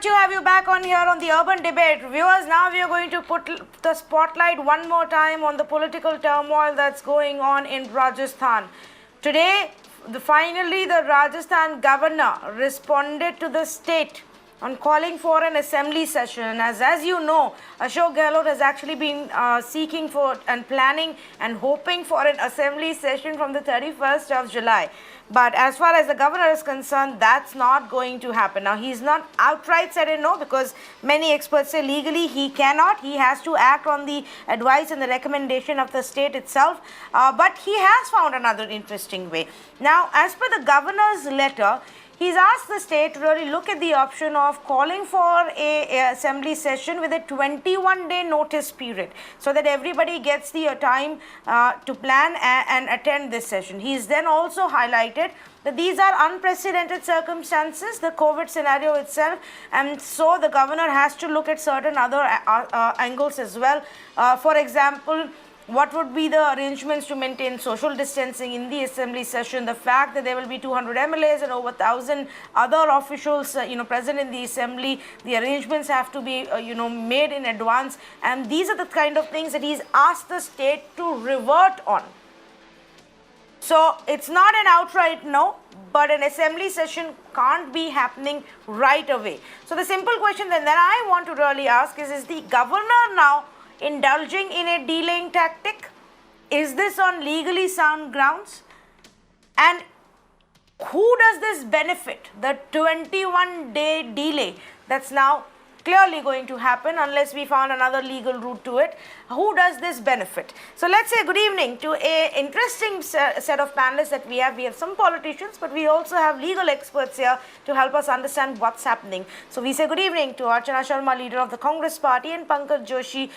to have you back on here on the Urban Debate. Viewers, now we are going to put the spotlight one more time on the political turmoil that's going on in Rajasthan. Today, finally, the Rajasthan governor responded to the state on calling for an assembly session. As you know, Ashok Gehlot has actually been seeking for and planning and hoping for an assembly session from the 31st of July. But as far as the governor is concerned, that's not going to happen. Now, he's not outright said no, because many experts say legally he cannot. He has to act on the advice and the recommendation of the state itself. But he has found another interesting way. Now, as per the governor's letter, he's asked the state to really look at the option of calling for a assembly session with a 21-day notice period, so that everybody gets the time to plan and attend this session. He's then also highlighted that these are unprecedented circumstances, the COVID scenario itself, and so the governor has to look at certain other angles as well. For example, what would be the arrangements to maintain social distancing in the assembly session, the fact that there will be 200 MLAs and over 1,000 other officials present in the assembly, the arrangements have to be made in advance, and these are the kind of things that he's asked the state to revert on. So it's not an outright no, but an assembly session can't be happening right away. So the simple question that I want to really ask is the governor now indulging in a delaying tactic? Is this on legally sound grounds? And who does this benefit? The 21-day delay that's now clearly going to happen unless we found another legal route to it. Who does this benefit? So let's say good evening to an interesting set of panelists that we have. We have some politicians, but we also have legal experts here to help us understand what's happening. So we say good evening to Archana Sharma, leader of the Congress party, and Pankaj Joshi,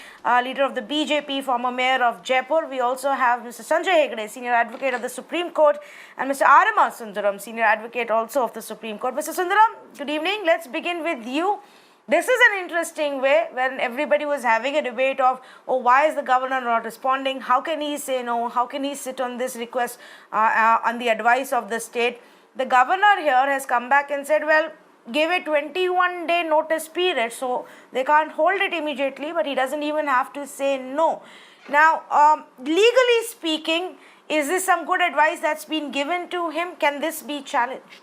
leader of the BJP, former mayor of Jaipur. We also have Mr. Sanjay Hegde, senior advocate of the Supreme Court, and Mr. Arima Sundaram, senior advocate also of the Supreme Court. Mr. Sundaram, good evening. Let's begin with you. This is an interesting way when everybody was having a debate of, oh, why is the governor not responding? How can he say no? How can he sit on this request on the advice of the state? The governor here has come back and said, well, give a 21-day notice period, so they can't hold it immediately, but he doesn't even have to say no. Now, legally speaking, is this some good advice that's been given to him? Can this be challenged?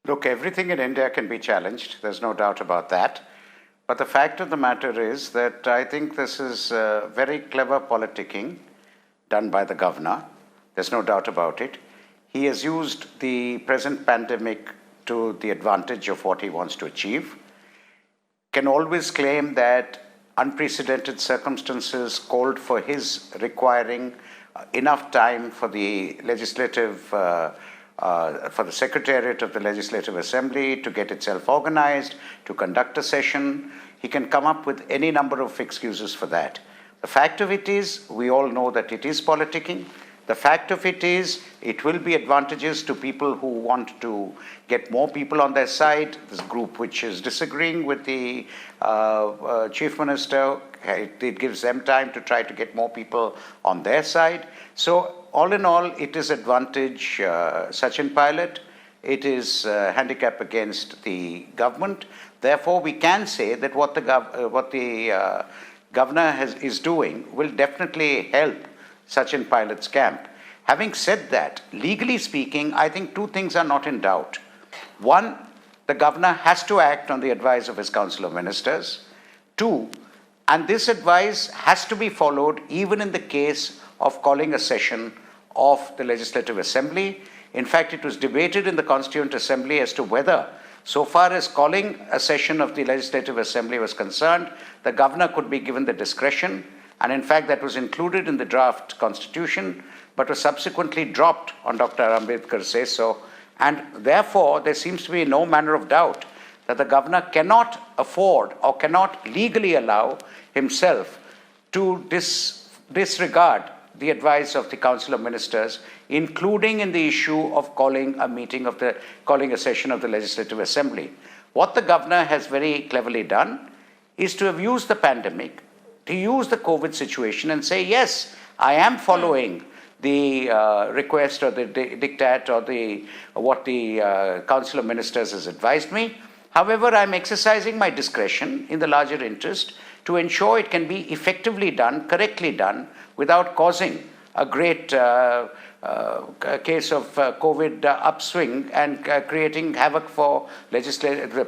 Look, everything in India can be challenged. There's no doubt about that. But the fact of the matter is that I think this is very clever politicking done by the governor. There's no doubt about it. He has used the present pandemic to the advantage of what he wants to achieve. Can always claim that unprecedented circumstances called for his requiring enough time for the legislative for the Secretariat of the Legislative Assembly to get itself organized, to conduct a session. He can come up with any number of excuses for that. The fact of it is, we all know that it is politicking. The fact of it is, it will be advantageous to people who want to get more people on their side. This group which is disagreeing with the Chief Minister, it gives them time to try to get more people on their side. So all in all, it is advantage Sachin Pilot. It is handicap against the government. Therefore, we can say that what the governor is doing will definitely help Sachin Pilot's camp. Having said that, legally speaking, I think two things are not in doubt. One, the governor has to act on the advice of his Council of Ministers. Two, and this advice has to be followed even in the case of calling a session of the Legislative Assembly. In fact, it was debated in the Constituent Assembly as to whether, so far as calling a session of the Legislative Assembly was concerned, the governor could be given the discretion. And in fact, that was included in the draft constitution, but was subsequently dropped on Dr. Ambedkar's say-so. And therefore, there seems to be no manner of doubt that the governor cannot afford or cannot legally allow himself to disregard the advice of the Council of Ministers, including in the issue of calling a session of the Legislative Assembly. What the governor has very cleverly done is to have used the pandemic, to use the COVID situation and say, yes, I am following the request or the diktat or the what the Council of Ministers has advised me. However, I'm exercising my discretion in the larger interest to ensure it can be effectively done, correctly done, without causing a great case of COVID upswing and creating havoc for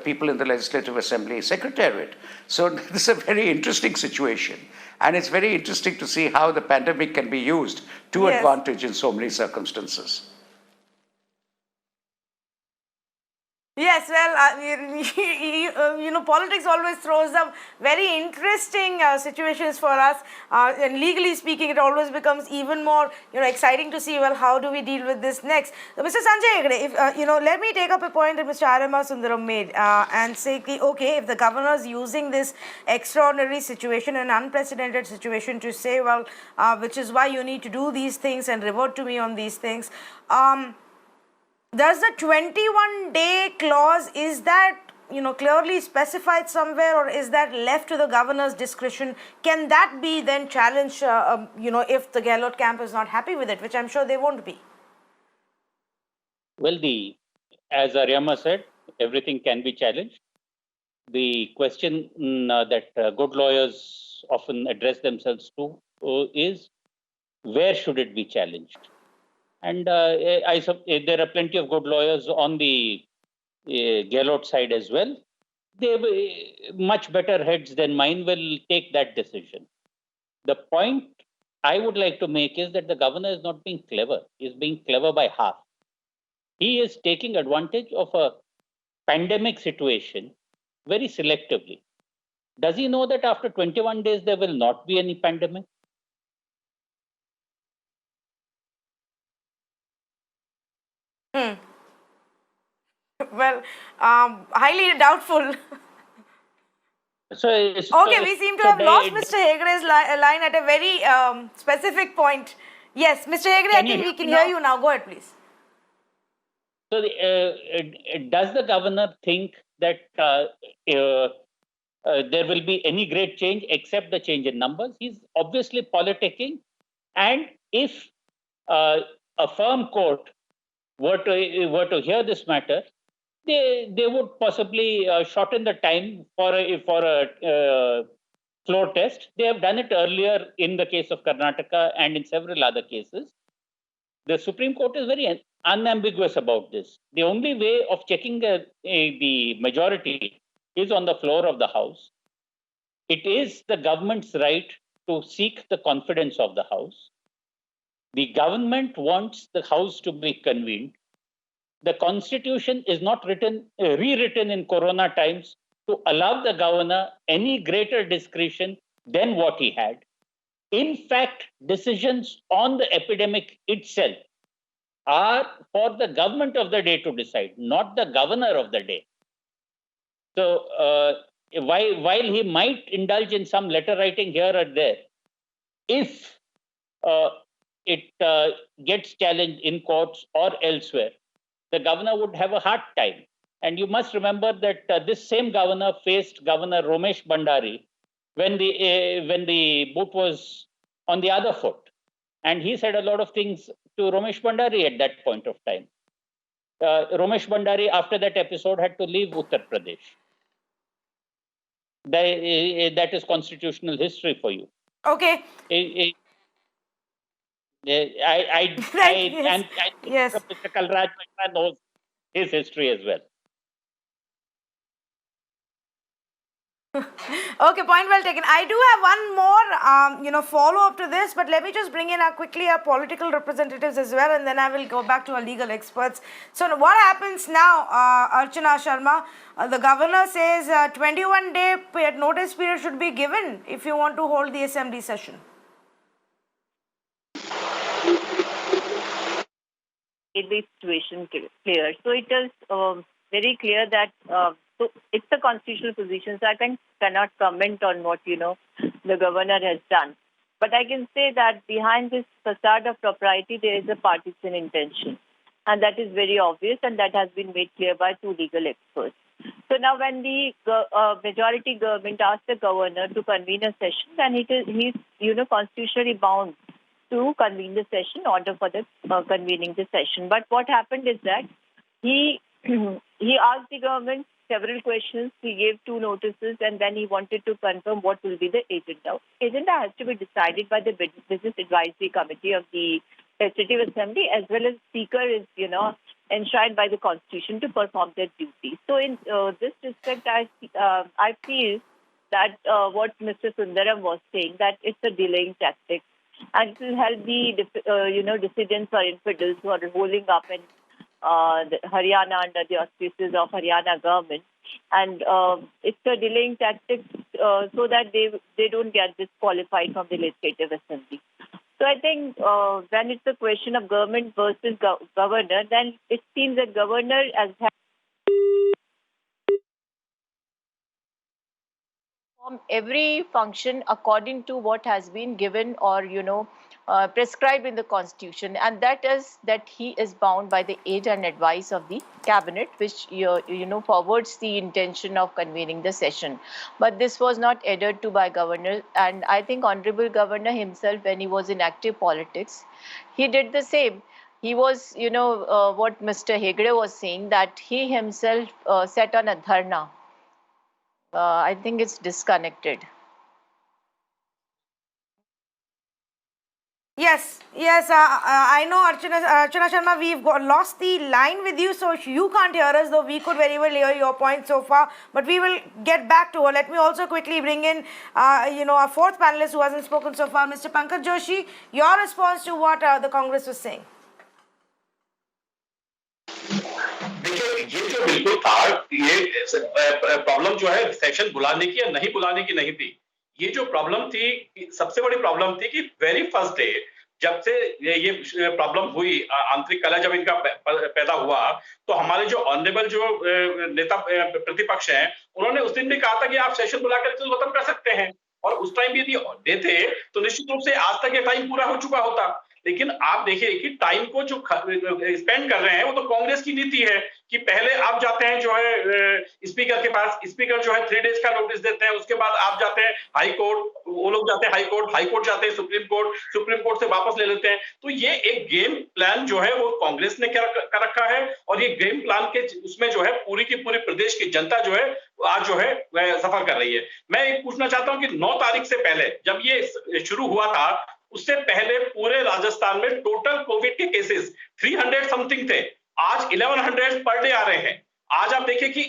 people in the Legislative Assembly Secretariat. So this is a very interesting situation. And it's very interesting to see how the pandemic can be used to advantage in so many circumstances. Yes, well, politics always throws up very interesting situations for us, and legally speaking, it always becomes even more, exciting to see. Well, how do we deal with this next? So, Mr. Sanjay Hegde, if let me take up a point that Mr. R.M.R. Sundaram made and say, okay, if the governor is using this extraordinary situation, an unprecedented situation, to say, well, which is why you need to do these things and revert to me on these things. Does the 21-day clause, is that clearly specified somewhere, or is that left to the governor's discretion? Can that be then challenged, if the Gehlot camp is not happy with it, which I'm sure they won't be? Well, as Aryama said, everything can be challenged. The question that good lawyers often address themselves to is, where should it be challenged? And there are plenty of good lawyers on the Gehlot side as well. Much better heads than mine will take that decision. The point I would like to make is that the governor is not being clever. He is being clever by half. He is taking advantage of a pandemic situation very selectively. Does he know that after 21 days there will not be any pandemic? Well, highly doubtful. Okay, we seem to have lost Mr. Hegde's line at a very specific point. Yes, Mr. Hegde, I think we can hear you now. Go ahead, please. So, does the governor think that there will be any great change except the change in numbers? He's obviously politicking. And if a firm court were to hear this matter, they would possibly shorten the time for a floor test. They have done it earlier in the case of Karnataka and in several other cases. The Supreme Court is very unambiguous about this. The only way of checking the majority is on the floor of the House. It is the government's right to seek the confidence of the House. The government wants the House to be convened. The Constitution is not rewritten in Corona times to allow the governor any greater discretion than what he had. In fact, decisions on the epidemic itself are for the government of the day to decide, not the governor of the day. So while he might indulge in some letter writing here or there, if it gets challenged in courts or elsewhere, the governor would have a hard time. And you must remember that this same governor faced Governor Romesh Bandari when the boot was on the other foot. And he said a lot of things to Romesh Bandari at that point of time. Romesh Bandari, after that episode, had to leave Uttar Pradesh. That is constitutional history for you. Okay. I think Mr. Kalraj Mishra knows his history as well. Okay, point well taken. I do have one more, follow-up to this, but let me just bring in quickly our political representatives as well, and then I will go back to our legal experts. So what happens now, Archana Sharma? The governor says 21-day notice period should be given if you want to hold the assembly session. The situation clear. So it is very clear that so it's a constitutional position. So I cannot comment on what the governor has done. But I can say that behind this facade of propriety, there is a partisan intention, and that is very obvious, and that has been made clear by two legal experts. So now, when the majority government asked the governor to convene a session, then he's constitutionally bound to convene the session, order for the convening the session. But what happened is that he he asked the government several questions. He gave 2 notices, and then he wanted to confirm what will be the agenda. Agenda has to be decided by the Business Advisory Committee of the Legislative Assembly, as well as Speaker is, enshrined by the Constitution to perform their duty. So in this respect, I feel that what Mr. Sundaram was saying, that it's a delaying tactic, and it will help the dissidents or infidels who are rolling up in Haryana under the auspices of Haryana government, and it's a delaying tactic so that they don't get disqualified from the Legislative Assembly. So I think when it's a question of government versus governor, then it seems that governor has had every function according to what has been given or prescribed in the constitution, and that is that he is bound by the aid and advice of the cabinet, which forwards the intention of convening the session. But this was not adhered to by governor, and I think honorable governor himself, when he was in active politics, he did the same. He was, what Mr. Hegde was saying, that he himself sat on a dharna. I think it's disconnected. Yes, I know, Archana Sharma, we've lost the line with you, so you can't hear us, though we could very well hear your point so far, but we will get back to her. Let me also quickly bring in, our 4th panelist who hasn't spoken so far, Mr. Pankaj Joshi. Your response to what the Congress was saying? देखिए, ये जो बिल्कुल था, ये problem जो है session बुलाने की या नहीं बुलाने की नहीं थी. ये जो प्रॉब्लम थी, सबसे बड़ी प्रॉब्लम थी कि वेरी फर्स्ट डे जब से ये प्रॉब्लम हुई, आंतरिक कलह जब इनका पैदा हुआ, तो हमारे जो ऑनरेबल जो नेता प्रतिपक्ष हैं, उन्होंने उस दिन भी कहा था कि आप सेशन बुलाकर इसको खत्म कर सकते हैं, और उस टाइम भी यदि देते तो निश्चित रूप से आज तक ये टाइम पूरा हो चुका होता. लेकिन आप देखिए कि टाइम को जो स्पेंड कर रहे हैं वो तो कांग्रेस की नीति है कि पहले आप जाते हैं जो है स्पीकर के पास, स्पीकर जो है 3 डेज का नोटिस देते हैं, उसके बाद आप जाते हैं हाई कोर्ट, वो लोग जाते हैं हाई कोर्ट जाते हैं सुप्रीम कोर्ट से वापस ले लेते हैं. तो ये एक गेम प्लान जो है वो कांग्रेस ने कर रखा है, और ये गेम प्लान के उसमें जो है पूरी की पूरी प्रदेश की जनता जो है आज जो है वह सफर कर रही है. मैं एक पूछना चाहता हूं कि 9 तारीख से पहले जब ये शुरू हुआ था, उससे पहले पूरे राजस्थान में टोटल कोविड के केसेस 300 समथिंग थे. आज 1100 पर डे आ रहे हैं. आज आप देखिए कि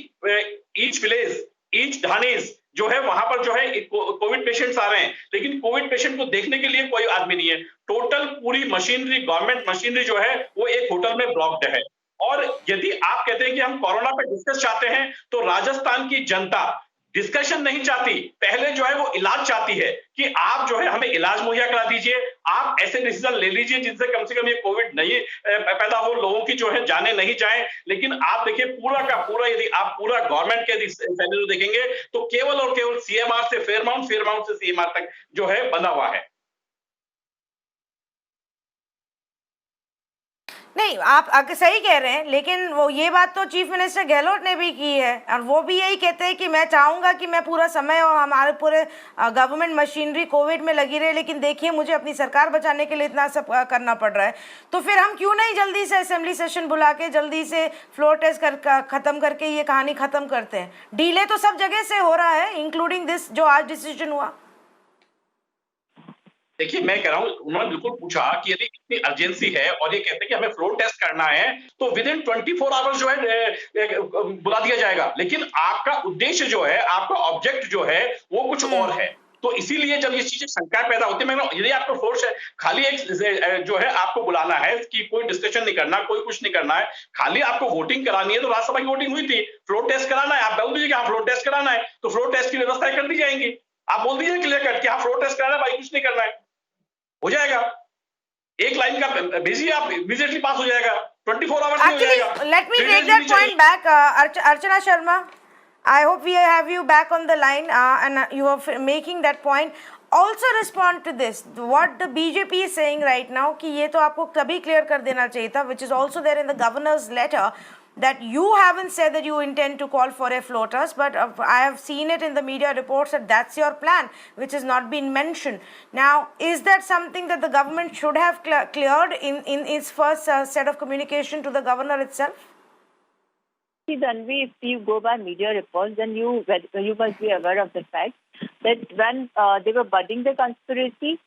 ईच विलेज, ईच ढाणीज जो है वहां पर जो है कोविड पेशेंट्स आ रहे हैं, लेकिन कोविड पेशेंट को देखने के लिए कोई आदमी नहीं है. टोटल पूरी मशीनरी, गवर्नमेंट मशीनरी जो है वो एक होटल में ब्लॉक्ड है. और यदि आप कहते हैं कि हम कोरोना पे डिस्कस चाहते हैं, तो राजस्थान की जनता डिस्कशन नहीं चाहती, पहले जो है वो इलाज चाहती है कि आप जो है हमें इलाज मुहैया करा दीजिए, आप ऐसे डिसीजन ले लीजिए जिनसे कम से कम ये कोविड नहीं पैदा हो, लोगों की जो है जाने नहीं जाए. लेकिन आप देखिए पूरा का पूरा, यदि आप पूरा गवर्नमेंट के सैलरी देखेंगे तो केवल और केवल सीएमआर से फेयरमाउंट से सीएमआर तक जो है बना हुआ है. नहीं, आप सही कह रहे हैं, लेकिन वो ये बात तो चीफ मिनिस्टर गहलोत ने भी की है, और वो भी यही कहते हैं कि मैं चाहूँगा कि मैं पूरा समय और हमारे पूरे गवर्नमेंट मशीनरी कोविड में लगी रहे, लेकिन देखिए मुझे अपनी सरकार बचाने के लिए इतना सब करना पड़ रहा है. तो फिर हम क्यों नहीं जल्दी से असेंबली सेशन बुला के जल्दी से फ्लोर टेस्ट खत्म करके ये कहानी खत्म करते हैं? डीले तो सब जगह से हो रहा है, इंक्लूडिंग दिस जो आज डिसीजन हुआ. देखिए, मैं कह रहा हूं, उन्होंने बिल्कुल पूछा कि यदि इतनी अर्जेंसी है और ये कहते हैं कि हमें फ्लोर टेस्ट करना है, तो विद इन 24 आवर्स जो है बुला दिया जाएगा. लेकिन आपका उद्देश्य जो है, आपका ऑब्जेक्ट जो है वो कुछ और है. तो इसीलिए जब ये चीजें शंका पैदा होती है, मैं यदि आपको फोर्स है, खाली एक जो है आपको बुलाना है कि कोई डिस्कशन नहीं करना, कोई कुछ नहीं करना है, खाली आपको वोटिंग करानी है, तो राज्यसभा की वोटिंग हुई थी, फ्लोर टेस्ट कराना है, आप बोल दीजिए कि हाँ फ्लोर टेस्ट कराना है, तो फ्लोर टेस्ट की व्यवस्था कर दी जाएंगी. आप बोल दीजिए क्लियर कट कि हाँ फ्लोर टेस्ट कराना है, भाई कुछ नहीं करना है, हो जाएगा. एक लाइन का भेजिए, आप इमीडिएटली पास हो जाएगा, 24 आवर्स में हो जाएगा. Let me take that point back. Archana Sharma, I hope we have you back on the line, and you are making that point. Also respond to this, what the BJP is saying right now, कि ये तो आपको तभी clear कर देना चाहिए था, which is also there in the governor's letter, that you haven't said that you intend to call for a floor test, but I have seen it in the media reports that that's your plan, which has not been mentioned. Now, is that something that the government should have cleared in its first set of communication to the governor itself? See, Tanvi, if you go by media reports, then you must be aware of the fact that when they were budding the conspiracy,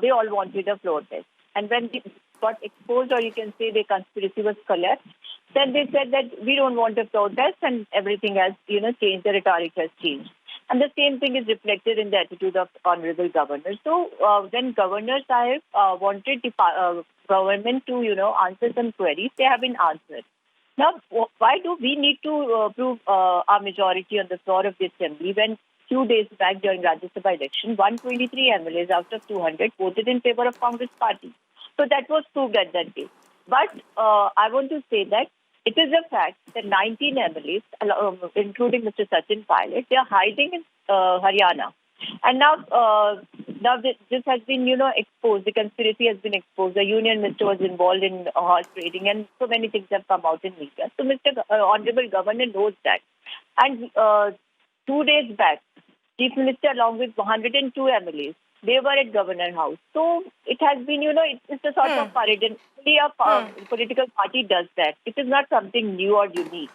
they all wanted a floor test. And when it got exposed, or you can say the conspiracy was collapsed, then they said that we don't want a floor test, and everything has, changed, the rhetoric has changed. And the same thing is reflected in the attitude of Honorable Governor. So when Governor Sahib wanted the government to, answer some queries, they have been answered. Now, why do we need to prove our majority on the floor of the assembly when 2 days back during Rajya Sabha election, 123 MLAs out of 200 voted in favor of Congress party? So that was proved at that day. But I want to say that it is a fact that 19 MLAs, including Mr. Sachin Pilot, they are hiding in Haryana. And now this has been, exposed. The conspiracy has been exposed. The union minister was involved in horse trading, and so many things have come out in media. So Mr. Honorable Governor knows that. And 2 days back, Chief Minister along with 102 MLAs, they were at Governor House. So it has been, it's a sort of parade. And only a political party does that. It is not something new or unique.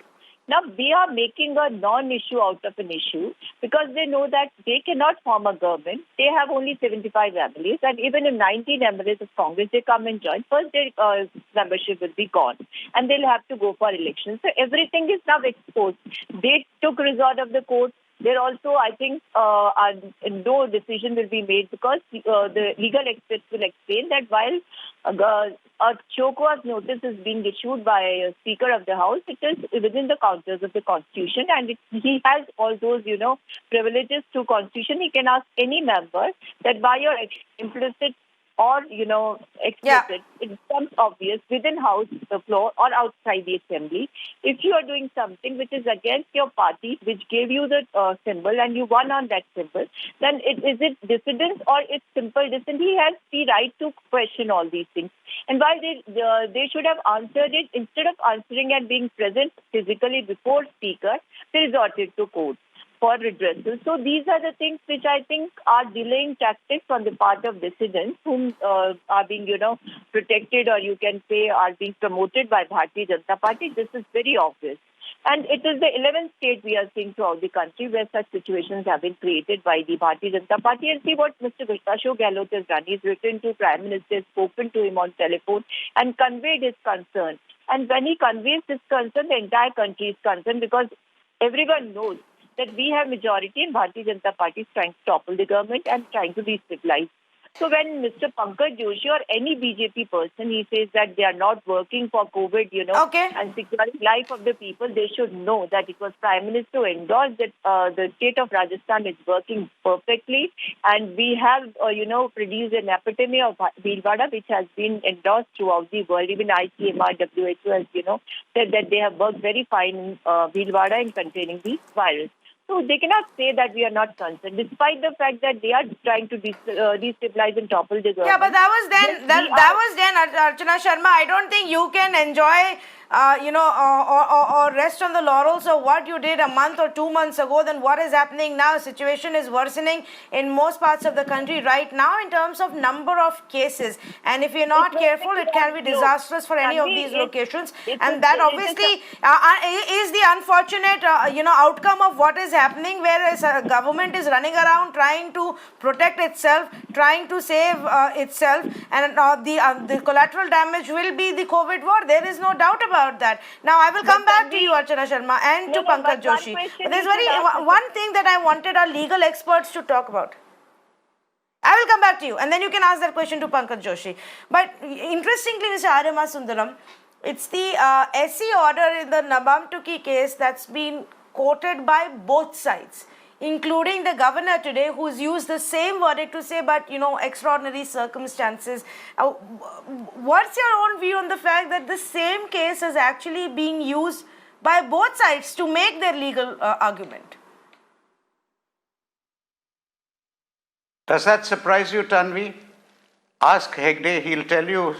Now, they are making a non-issue out of an issue because they know that they cannot form a government. They have only 75 MLAs, and even if 19 MLAs of Congress, they come and join, first their membership will be gone, and they'll have to go for elections. So everything is now exposed. They took resort of the court. There also, I think, no decision will be made because the legal experts will explain that while a show cause notice is being issued by a Speaker of the House, it is within the counters of the Constitution, and he has all those, privileges to Constitution. He can ask any member that by your implicit or, explicit, it becomes obvious within House floor or outside the assembly. If you are doing something which is against your party, which gave you the symbol and you won on that symbol, then is it dissidence or it's simple dissent? He has the right to question all these things. And while they should have answered it, instead of answering and being present physically before Speaker, they resorted to court for redressal. So these are the things which I think are delaying tactics on the part of dissidents whom are being, protected, or you can say are being promoted by Bharatiya Janata Party. This is very obvious. And it is the 11th state we are seeing throughout the country where such situations have been created by the Bharatiya Janata Party. And see what Mr. Ashok Gehlot has done. He's written to Prime Minister, spoken to him on telephone and conveyed his concern. And when he conveys his concern, the entire country is concerned because everyone knows that we have majority and Bharatiya Janata Party is trying to topple the government and trying to destabilize. So when Mr. Pankaj Joshi or any BJP person, he says that they are not working for COVID, and securing life of the people, they should know that it was Prime Minister who endorsed that the state of Rajasthan is working perfectly. And we have, produced an epitome of Bhilwara, which has been endorsed throughout the world. Even ICMR, WHO has, said that they have worked very fine in Bhilwara in containing the virus. So they cannot say that we are not concerned, despite the fact that they are trying to destabilize and topple the government. Yeah, but that was then. That was then, Archana Sharma. I don't think you can enjoy, or rest on the laurels of what you did a month or 2 months ago. Then what is happening now? Situation is worsening in most parts of the country right now in terms of number of cases. And if you're not careful, it can be disastrous for any of these locations. And that obviously is the unfortunate, outcome of what is happening, whereas government is running around trying to protect itself, trying to save itself, and the collateral damage will be the COVID war. There is no doubt about that. Now I will come back to you, Archana Sharma, and to Pankaj Joshi. But there's one thing that I wanted our legal experts to talk about. I will come back to you, and then you can ask that question to Pankaj Joshi. But interestingly, Mr. Arima Sundaram, it's the SC order in the Nabamtuki case that's been quoted by both sides, including the governor today, who's used the same verdict to say, but extraordinary circumstances. What's your own view on the fact that the same case is actually being used by both sides to make their legal argument? Does that surprise you, Tanvi? Ask Hegde, he'll tell you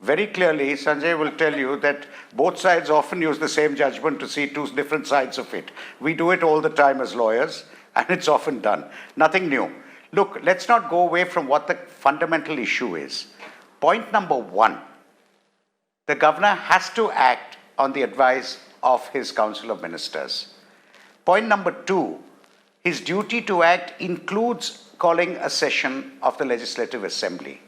very clearly, Sanjay will tell you that both sides often use the same judgment to see two different sides of it. We do it all the time as lawyers, and it's often done. Nothing new. Look, let's not go away from what the fundamental issue is. Point number one, the governor has to act on the advice of his Council of Ministers. Point number two, his duty to act includes calling a session of the Legislative Assembly.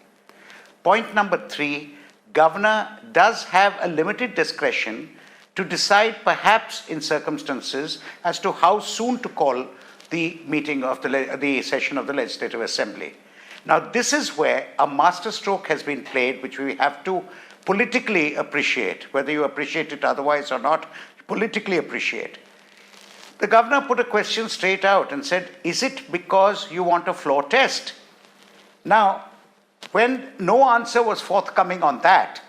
Point number three, governor does have a limited discretion to decide, perhaps in circumstances, as to how soon to call the meeting of the session of the Legislative Assembly. Now, this is where a masterstroke has been played, which we have to politically appreciate, whether you appreciate it otherwise or not, politically appreciate. The governor put a question straight out and said, is it because you want a floor test? Now, when no answer was forthcoming on that,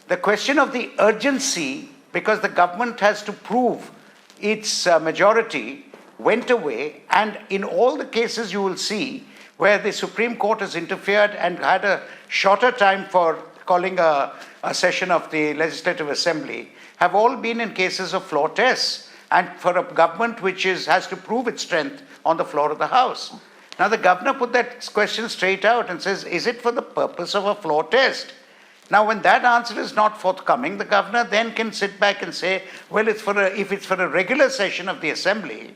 the question of the urgency, because the government has to prove its majority, went away, and in all the cases you will see where the Supreme Court has interfered and had a shorter time for calling a session of the Legislative Assembly, have all been in cases of floor tests, and for a government which has to prove its strength on the floor of the House. Now the governor put that question straight out and says, is it for the purpose of a floor test? Now when that answer is not forthcoming, the governor then can sit back and say, well, if it's for a regular session of the Assembly,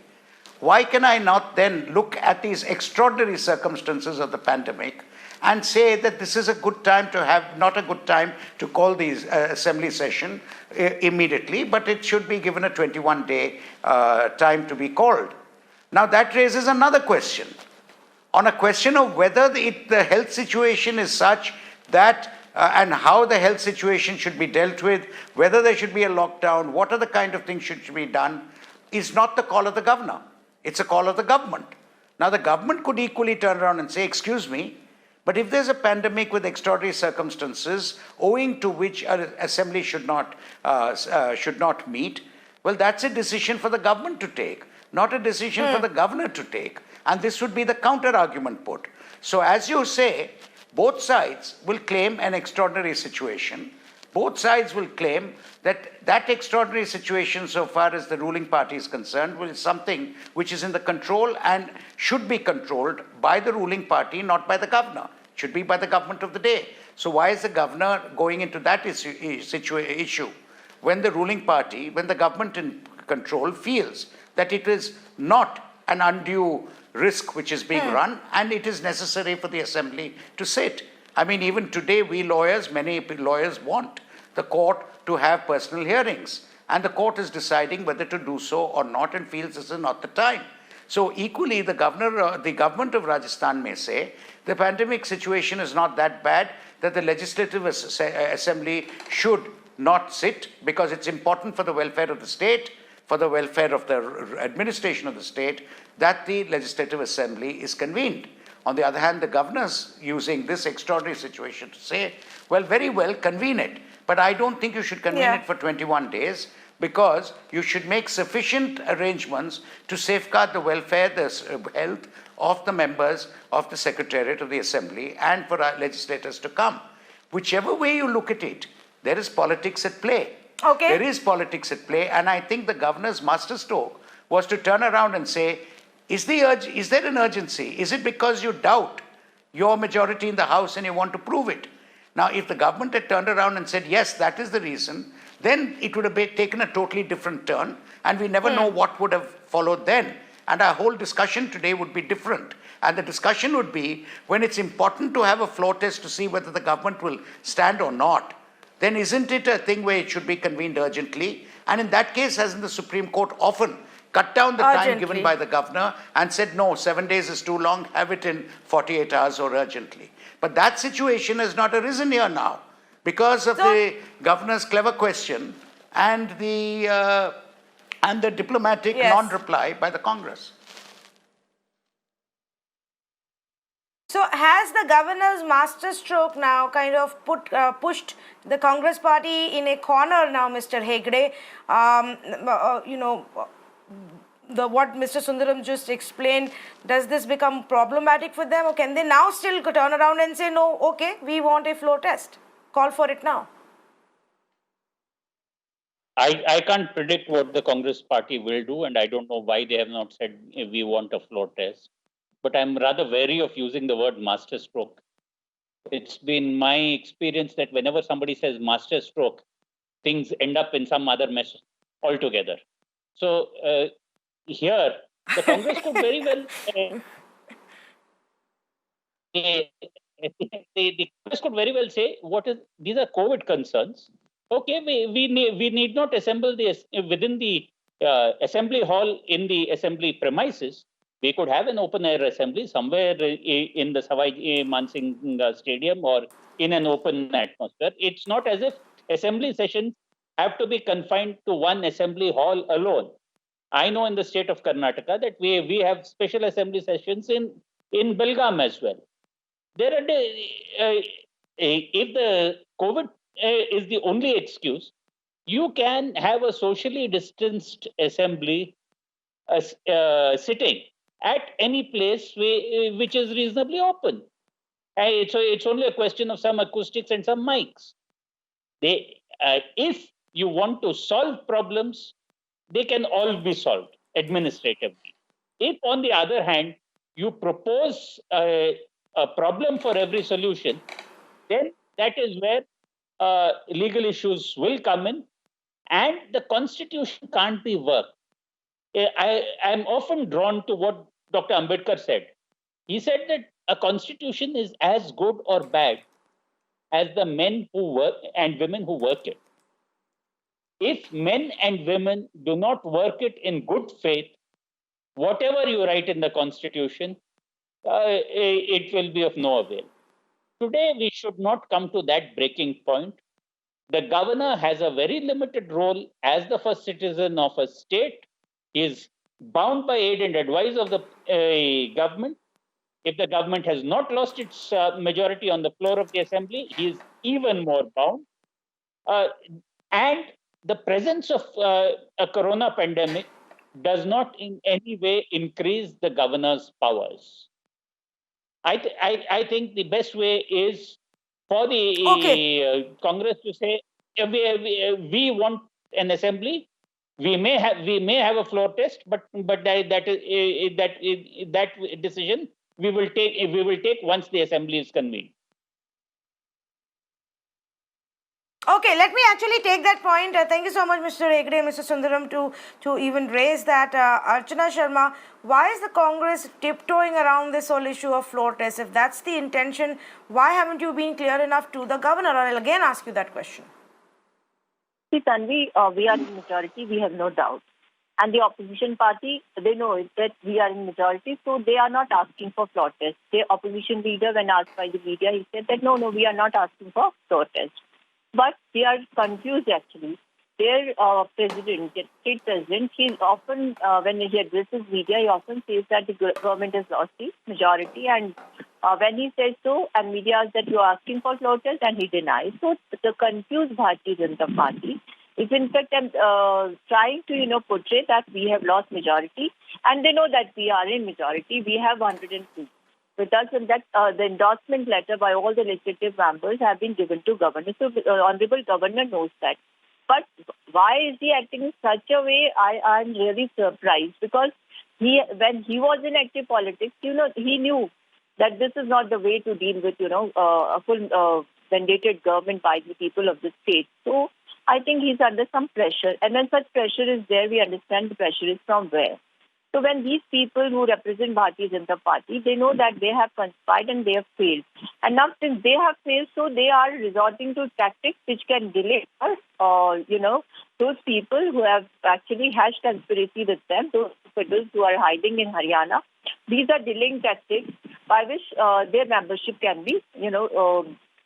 why can I not then look at these extraordinary circumstances of the pandemic and say that this is a good time to have, not a good time to call the Assembly session immediately, but it should be given a 21-day time to be called. Now that raises another question. On a question of whether the health situation is such that and how the health situation should be dealt with, whether there should be a lockdown, what are the kind of things should be done, is not the call of the governor. It's a call of the government. Now the government could equally turn around and say, excuse me, but if there's a pandemic with extraordinary circumstances owing to which an assembly should not meet, well, that's a decision for the government to take, not a decision for the governor to take. And this would be the counter argument put. So as you say, both sides will claim an extraordinary situation. Both sides will claim that that extraordinary situation, so far as the ruling party is concerned, is something which is in the control and should be controlled by the ruling party, not by the governor. It should be by the government of the day. So why is the governor going into that issue when the ruling party, when the government in control feels that it is not an undue risk which is being run and it is necessary for the assembly to sit? I mean, even today, many lawyers want the court to have personal hearings, and the court is deciding whether to do so or not and feels this is not the time. So equally, the government of Rajasthan may say the pandemic situation is not that bad that the Legislative Assembly should not sit because it's important for the welfare of the state, for the welfare of the administration of the state, that the Legislative Assembly is convened. On the other hand, the governor's using this extraordinary situation to say, well, very well, convene it. But I don't think you should convene it for 21 days because you should make sufficient arrangements to safeguard the welfare, the health of the members of the Secretariat of the Assembly and for our legislators to come. Whichever way you look at it, there is politics at play. Okay. There is politics at play, and I think the governor's masterstroke was to turn around and say, is there an urgency? Is it because you doubt your majority in the House and you want to prove it? Now, if the government had turned around and said, yes, that is the reason, then it would have taken a totally different turn, and we never know what would have followed then. And our whole discussion today would be different. And the discussion would be, when it's important to have a floor test to see whether the government will stand or not, then isn't it a thing where it should be convened urgently? And in that case, hasn't the Supreme Court often cut down the time given by the governor and said, no, 7 days is too long, have it in 48 hours or urgently. But that situation has not arisen here now because of the governor's clever question and the diplomatic non-reply by the Congress. So has the governor's masterstroke now kind of pushed the Congress party in a corner now, Mr. Hegde? What Mr. Sundaram just explained, does this become problematic for them, or can they now still turn around and say, no, okay, we want a floor test? call for it now? I can't predict what the Congress party will do, and I don't know why they have not said we want a floor test. But I'm rather wary of using the word masterstroke. It's been my experience that whenever somebody says masterstroke, things end up in some other mess altogether. So here, the Congress could very well. The Congress could very well say, these are COVID concerns. Okay, we need not assemble within the assembly hall in the assembly premises. We could have an open air assembly somewhere in the Savai Mansingh Stadium or in an open atmosphere. It's not as if assembly sessions have to be confined to one assembly hall alone. I know in the state of Karnataka that we have special assembly sessions in Belgaum as well. There are if the COVID is the only excuse, you can have a socially distanced assembly sitting at any place which is reasonably open. So it's only a question of some acoustics and some mics. If you want to solve problems, they can all be solved administratively. If, on the other hand, you propose a problem for every solution, then that is where legal issues will come in, and the constitution can't be worked. I am often drawn to what Dr. Ambedkar said. He said that a constitution is as good or bad as the men who work and women who work it. If men and women do not work it in good faith, whatever you write in the constitution, it will be of no avail. Today, we should not come to that breaking point. The governor has a very limited role as the first citizen of a state. He is bound by aid and advice of the government. If the government has not lost its majority on the floor of the assembly, he is even more bound. And the presence of a corona pandemic does not in any way increase the governor's powers. I think the best way is for the Congress to say we want an assembly. We may have a floor test, but that decision we will take once the assembly is convened. Okay, let me actually take that point. Thank you so much, Mr. Hegde, Mr. Sundaram, to even raise that. Archana Sharma, why is the Congress tiptoeing around this whole issue of floor test? If that's the intention, why haven't you been clear enough to the governor? I'll again ask you that question. See, Tanvi, we are in majority, we have no doubt. And the opposition party, they know that we are in majority, so they are not asking for floor test. The opposition leader, when asked by the media, he said that no, we are not asking for floor test. But they are confused actually. Their president, the state president, he often, when he addresses media, he often says that the government has lost the majority. And when he says so, and media asks that you are asking for floor test, and he denies. So the confused Bharatiya Janata Party is in fact trying to portray that we have lost majority, and they know that we are in majority. We have 102. With us, and that the endorsement letter by all the legislative members have been given to governor. So the honorable governor knows that. But why is he acting in such a way? I am really surprised, because when he was in active politics, he knew that this is not the way to deal with a full mandated government by the people of the state. So I think he's under some pressure, and when such pressure is there, we understand the pressure is from where. So when these people who represent Bharatiya Janata Party, they know that they have conspired and they have failed. And now since they have failed, so they are resorting to tactics which can delay those people who have actually hatched conspiracy with them, those officials who are hiding in Haryana. These are delaying tactics by which their membership can be,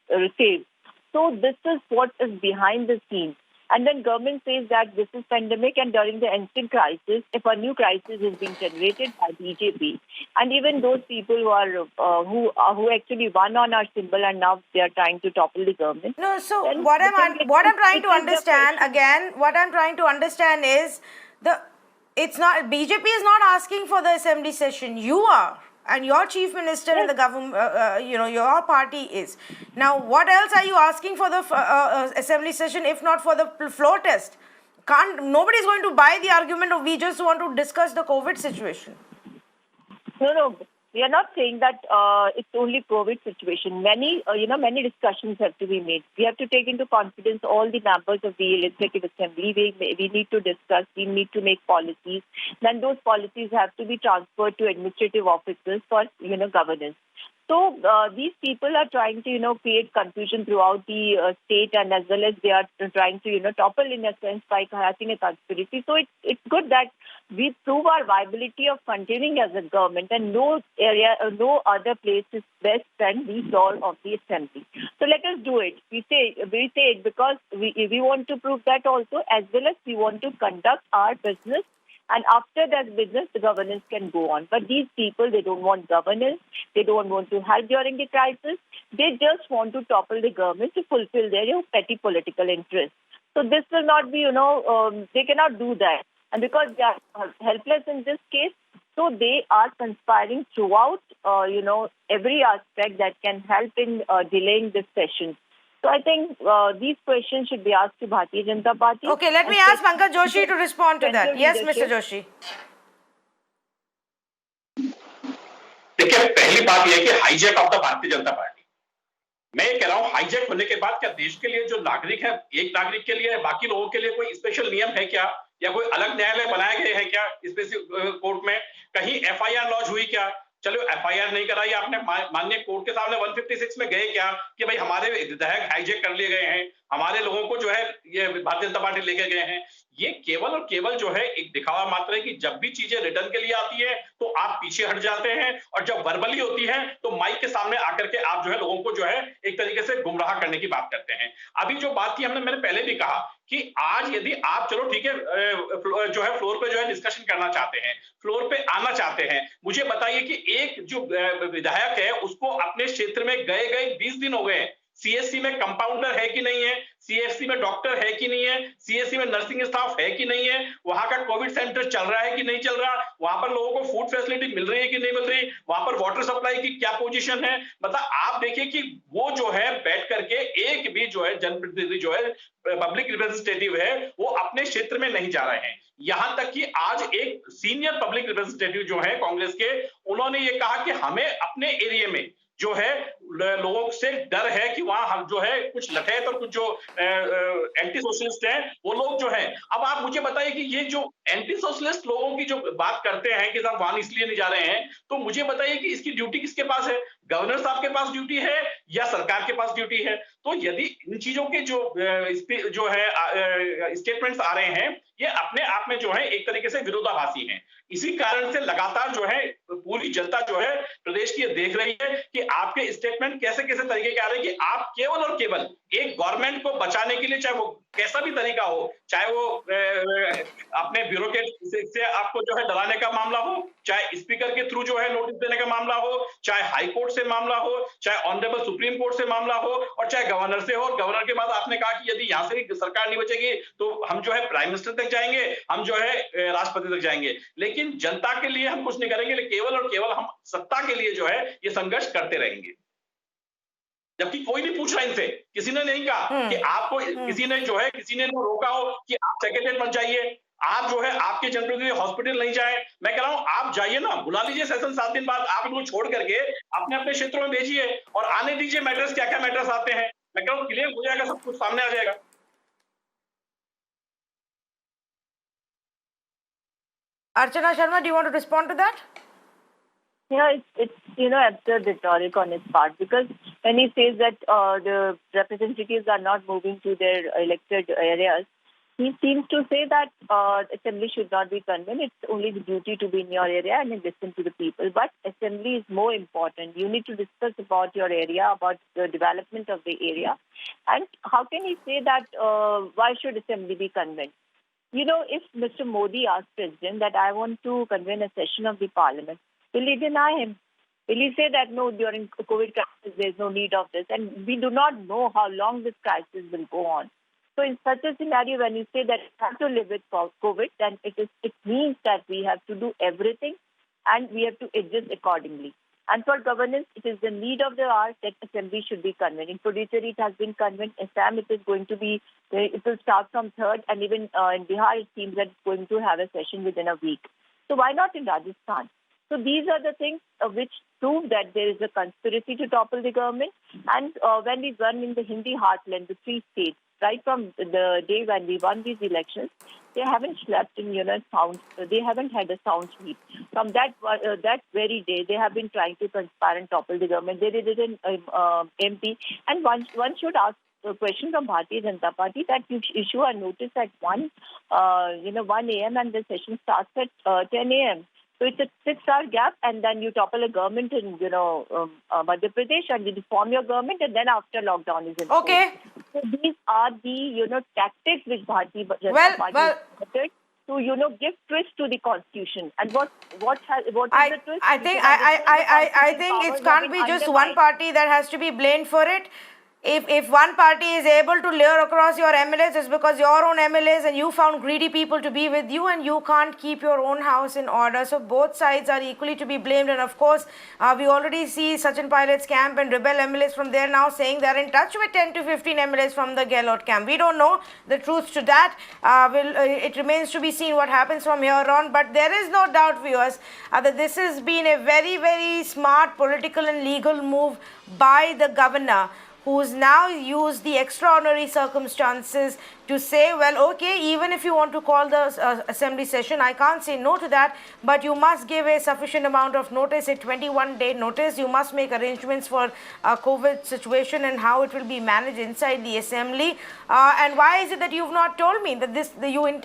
received. So this is what is behind the scenes. And then government says that this is pandemic, and during the instant crisis, if a new crisis is being generated by BJP, and even those people who are who actually won on our symbol and now they are trying to topple the government. No, so what I'm trying to understand is it's not BJP is not asking for the assembly session. You are. and your chief minister in the government, your party is. Now, what else are you asking for the assembly session if not for the floor test? Nobody's going to buy the argument of we just want to discuss the COVID situation. No. We are not saying that it's only COVID situation. Many discussions have to be made. We have to take into confidence all the members of the Legislative Assembly. We need to discuss. We need to make policies. Then those policies have to be transferred to administrative officers for governance. So these people are trying to create confusion throughout the state, and as well as they are trying to topple in a sense by harassing a conspiracy. So it's good that we prove our viability of continuing as a government, and no other place is best than the floor of the assembly. So let us do it. We say it because we want to prove that also, as well as we want to conduct our business. And after that business, the governance can go on. But these people, they don't want governance. They don't want to help during the crisis. They just want to topple the government to fulfill their petty political interests. So this will not be, they cannot do that. And because they are helpless in this case, so they are conspiring throughout, every aspect that can help in delaying this session. So I think these questions should be asked to Bharatiya Janata Party. Okay, let me ask Pankaj Joshi to respond to that. Yes, Mr. Joshi. देखिए, पहली बात यह है कि hijack of the Bharatiya Janata party, मैं ये कह रहा हूं हाईजैक होने के बाद क्या देश के लिए जो नागरिक है, एक नागरिक के लिए बाकी लोगों के लिए कोई स्पेशल नियम है क्या, या कोई अलग न्यायालय बनाए गए हैं क्या स्पेशल कोर्ट में, कहीं एफआईआर लॉन्च हुई क्या? चलो एफआईआर नहीं कराई आपने, माननीय कोर्ट के सामने 156 में गए क्या कि भाई हमारे विधायक हाईजैक कर लिए गए हैं, हमारे लोगों को जो है ये भारतीय जनता पार्टी लेके गए हैं? ये केवल और केवल जो है एक दिखावा मात्र है कि जब भी चीजें रिटर्न के लिए आती है तो आप पीछे हट जाते हैं, और जब वर्बली होती है तो माइक के सामने आकर के आप जो है लोगों को जो है एक तरीके से गुमराह करने की बात करते हैं। अभी जो बात थी मैंने पहले भी कहा कि आज यदि आप चलो ठीक है जो है फ्लोर पे जो है डिस्कशन करना चाहते हैं, फ्लोर पे आना चाहते हैं, मुझे बताइए कि एक जो विधायक है उसको अपने क्षेत्र में गए 20 दिन हो गए हैं, सीएससी में कंपाउंडर है कि नहीं है, सीएससी में डॉक्टर है कि नहीं है, सीएससी में नर्सिंग स्टाफ है कि नहीं है, वहां का कोविड सेंटर चल रहा है कि नहीं चल रहा, वहां पर लोगों को फूड फैसिलिटी मिल रही है कि नहीं मिल रही, वहां पर वाटर सप्लाई की क्या पोजीशन है, मतलब आप देखिए कि वो जो है बैठ करके एक भी जो है जनप्रतिनिधि जो है पब्लिक रिप्रेजेंटेटिव है वो अपने क्षेत्र में नहीं जा रहे हैं। यहां तक कि आज एक सीनियर पब्लिक रिप्रेजेंटेटिव जो है कांग्रेस के, उन्होंने ये कहा कि हमें अपने एरिया में जो है लोगों से डर है कि वहां हम जो है कुछ लठैत और कुछ जो एंटी सोशलिस्ट हैं वो लोग जो हैं। अब आप मुझे बताइए कि ये जो एंटी सोशलिस्ट लोगों की जो बात करते हैं कि साहब वहां इसलिए नहीं जा रहे हैं, तो मुझे बताइए कि इसकी ड्यूटी किसके पास है? गवर्नर साहब के पास ड्यूटी है या सरकार के पास ड्यूटी है? तो यदि इन चीजों के जो है स्टेटमेंट्स आ रहे हैं ये अपने आप में जो है एक तरीके से विरोधाभासी हैं। इसी कारण से लगातार जो है पूरी जनता जो है प्रदेश की देख रही है कि आपके स्टेटमेंट कैसे कैसे तरीके के आ रहे हैं कि आप केवल और केवल एक गवर्नमेंट को बचाने के लिए, चाहे वो कैसा भी तरीका हो, चाहे वो अपने ब्यूरोक्रेट से आपको जो है डराने का मामला हो, चाहे स्पीकर के थ्रू जो है नोटिस देने का मामला हो, चाहे हाई कोर्ट से मामला हो, चाहे ऑनरेबल सुप्रीम कोर्ट से मामला हो, और चाहे गवर्नर से हो। गवर्नर के बाद आपने कहा कि यदि यहां से भी सरकार नहीं बचेगी तो हम जो है प्राइम मिनिस्टर तक जाएंगे, हम जो है राष्ट्रपति तक जाएंगे, लेकिन जनता के लिए हम कुछ नहीं करेंगे, केवल और केवल हम सत्ता के लिए जो है ये संघर्ष करते रहेंगे। जबकि कोई नहीं पूछ रहा इनसे, किसी ने नहीं कहा कि आपको किसी ने रोका हो कि आप सेक्रेटरीट मत जाइए, आप जो है आपके जनप्रतिनिधि हॉस्पिटल नहीं जाए। मैं कह रहा हूं आप जाइए ना, बुला लीजिए सेशन 7 दिन बाद, आप इनको छोड़ करके अपने अपने क्षेत्रों में भेजिए और आने दीजिए मैटर्स, क्या क्या मैटर्स आते हैं। मैं कह रहा हूं क्लियर हो जाएगा, सब कुछ सामने आ जाएगा। Archana Sharma, do you want to respond to that? Yeah, it's absurd rhetoric on his part, because when he says that the representatives are not moving to their elected areas, he seems to say that assembly should not be convened. It's only the duty to be in your area and listen to the people. But assembly is more important. You need to discuss about your area, about the development of the area. And how can he say that why should assembly be convened? If Mr. Modi asked President that I want to convene a session of the parliament, will he deny him? Will he say that no, during COVID crisis there is no need of this? And we do not know how long this crisis will go on. So in such a scenario, when you say that we have to live with COVID, then it means that we have to do everything and we have to adjust accordingly. And for governance, it is the need of the hour that assembly should be convened. In Puducherry, it has been convened. Assam, it is going to be, it will start from 3rd, and even in Bihar, it seems that it's going to have a session within a week. So why not in Rajasthan? So these are the things which prove that there is a conspiracy to topple the government. And when we run in the Hindi heartland, the 3 states, right from the day when we won these elections, they haven't slept in, sound. They haven't had a sound sleep. From that very day, they have been trying to conspire and topple the government. They did it in MP. And one should ask a question from Bharatiya Janata Party that you issue a notice at 1 a.m. and the session starts at 10 a.m. So it's a 6-hour gap, and then you topple a government in, Madhya Pradesh, and you reform your government, and then after lockdown is imposed. Okay. So these are the, tactics which Bharatiya Janata Party has adopted to, give twist to the constitution. And what is the twist? I think it can't be just one party that has to be blamed for it. If one party is able to lure across your MLAs, it's because your own MLAs and you found greedy people to be with you, and you can't keep your own house in order. So both sides are equally to be blamed. And of course, we already see Sachin Pilot's camp and rebel MLAs from there now saying they're in touch with 10 to 15 MLAs from the Gehlot camp. We don't know the truth to that. It remains to be seen what happens from here on. But there is no doubt, viewers, that this has been a very, very smart political and legal move by the governor, who's now used the extraordinary circumstances to say, well, okay, even if you want to call the assembly session, I can't say no to that, but you must give a sufficient amount of notice, a 21-day notice. You must make arrangements for a COVID situation and how it will be managed inside the assembly. And why is it that you've not told me that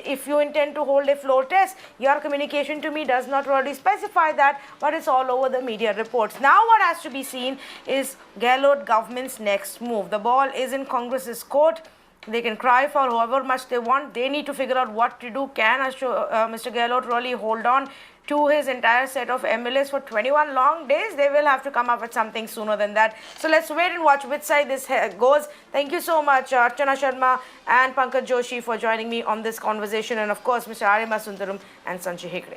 if you intend to hold a floor test? Your communication to me does not really specify that, but it's all over the media reports. Now what has to be seen is Gehlot government's next move. The ball is in Congress's court. They can cry for however much they want. They need to figure out what to do. Can Mr. Gehlot really hold on to his entire set of MLAs for 21 long days? They will have to come up with something sooner than that. So let's wait and watch which side this goes. Thank you so much, Archana Sharma and Pankaj Joshi, for joining me on this conversation. And of course, Mr. Arima Sundaram and Sanjay Hegde.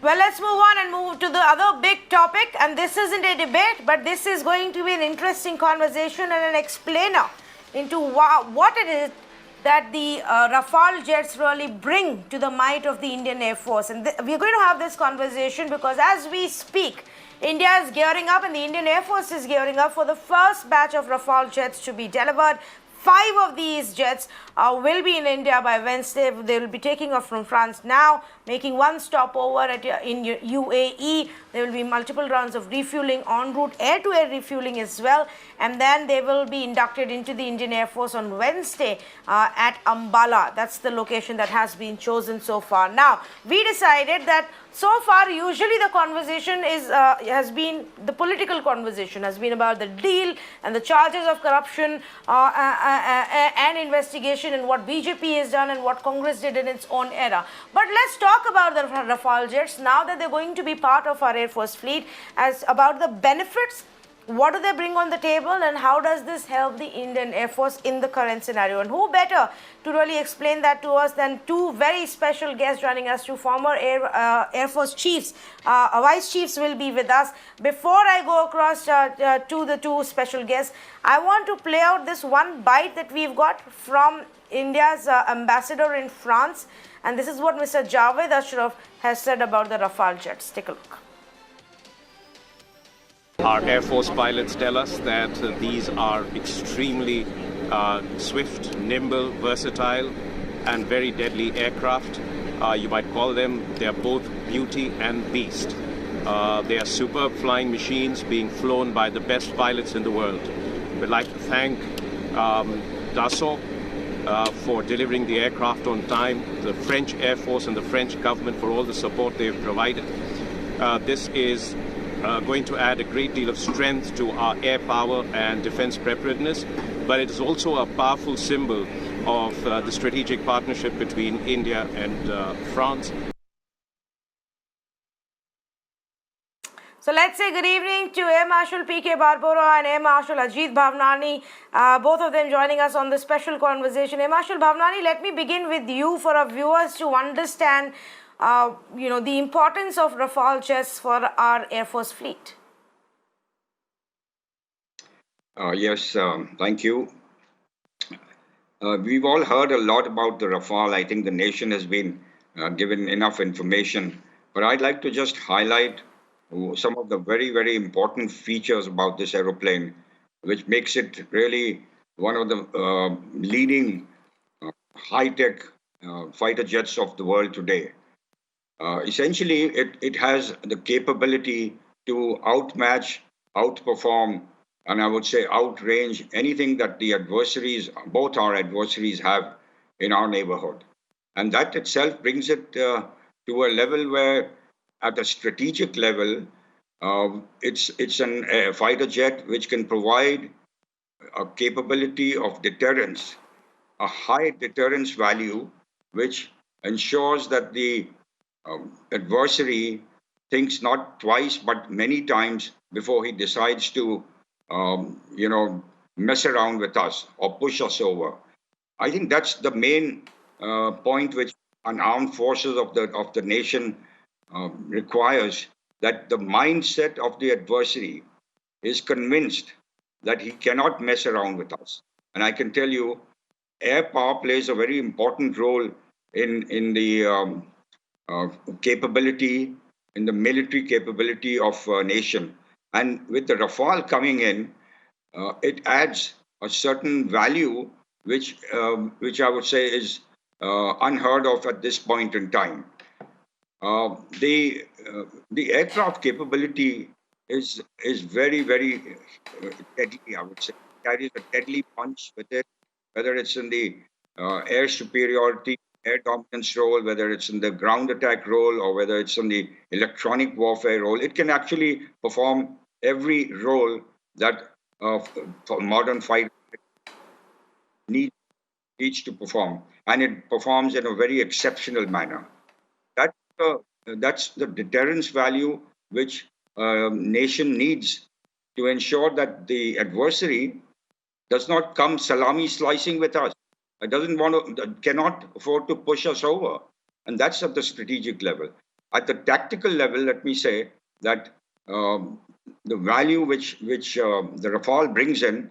Well, let's move on and move to the other big topic, and this isn't a debate, but this is going to be an interesting conversation and an explainer into what it is that the Rafale jets really bring to the might of the Indian Air Force. And we're going to have this conversation because as we speak, India is gearing up and the Indian Air Force is gearing up for the first batch of Rafale jets to be delivered. 5 of these jets will be in India by Wednesday. They will be taking off from France now, making one stopover in UAE. There will be multiple rounds of refueling en route, air-to-air refueling as well. And then they will be inducted into the Indian Air Force on Wednesday at Ambala. That's the location that has been chosen so far. Now, we decided that so far, usually the conversation has been, the political conversation has been about the deal and the charges of corruption and investigation and what BJP has done and what Congress did in its own era. But let's talk about the Rafale jets now that they're going to be part of our Air Force fleet, as about the benefits. What do they bring on the table, and how does this help the Indian Air Force in the current scenario? And who better to really explain that to us than 2 very special guests joining us, 2 former Air Force chiefs. Vice chiefs will be with us. Before I go across to the 2 special guests, I want to play out this one bite that we've got from India's ambassador in France. And this is what Mr. Javed Ashraf has said about the Rafale jets. Take a look. Our Air Force pilots tell us that these are extremely swift, nimble, versatile, and very deadly aircraft. You might call them, they are both beauty and beast. They are superb flying machines being flown by the best pilots in the world. We'd like to thank Dassault for delivering the aircraft on time, the French Air Force and the French government for all the support they've provided. This is going to add a great deal of strength to our air power and defense preparedness, but it is also a powerful symbol of the strategic partnership between India and France. So let's let's say good evening to Air Marshal P.K. Barbora and Air Marshal Ajit Bhavnani, both of them joining us on this special conversation. Air Marshal Bhavnani, let me begin with you for our viewers to understand, the importance of Rafale jets for our Air Force fleet. Yes, thank you. We've all heard a lot about the Rafale. I think the nation has been given enough information, but I'd like to just highlight some of the very, very important features about this aeroplane, which makes it really one of the leading high-tech fighter jets of the world today. Essentially, it has the capability to outmatch, outperform, and I would say outrange anything that the adversaries, both our adversaries, have in our neighborhood. And that itself brings it to a level where, at a strategic level, it's a fighter jet which can provide a capability of deterrence, a high deterrence value, which ensures that the adversary thinks not twice but many times before he decides to mess around with us or push us over. I think that's the main point which an armed forces of the nation requires, that the mindset of the adversary is convinced that he cannot mess around with us. And I can tell you, air power plays a very important role in the capability, in the military capability of a nation. And with the Rafale coming in, it adds a certain value which I would say is unheard of at this point in time. The aircraft capability is very, very deadly, I would say. It carries a deadly punch with it, whether it's in the air superiority, air dominance role, whether it's in the ground attack role, or whether it's in the electronic warfare role. It can actually perform every role that modern fighter needs to perform, and it performs in a very exceptional manner. That's the deterrence value which nation needs to ensure that the adversary does not come salami slicing with us. It cannot afford to push us over. And that's at the strategic level. At the tactical level, let me say that the value which the Rafale brings in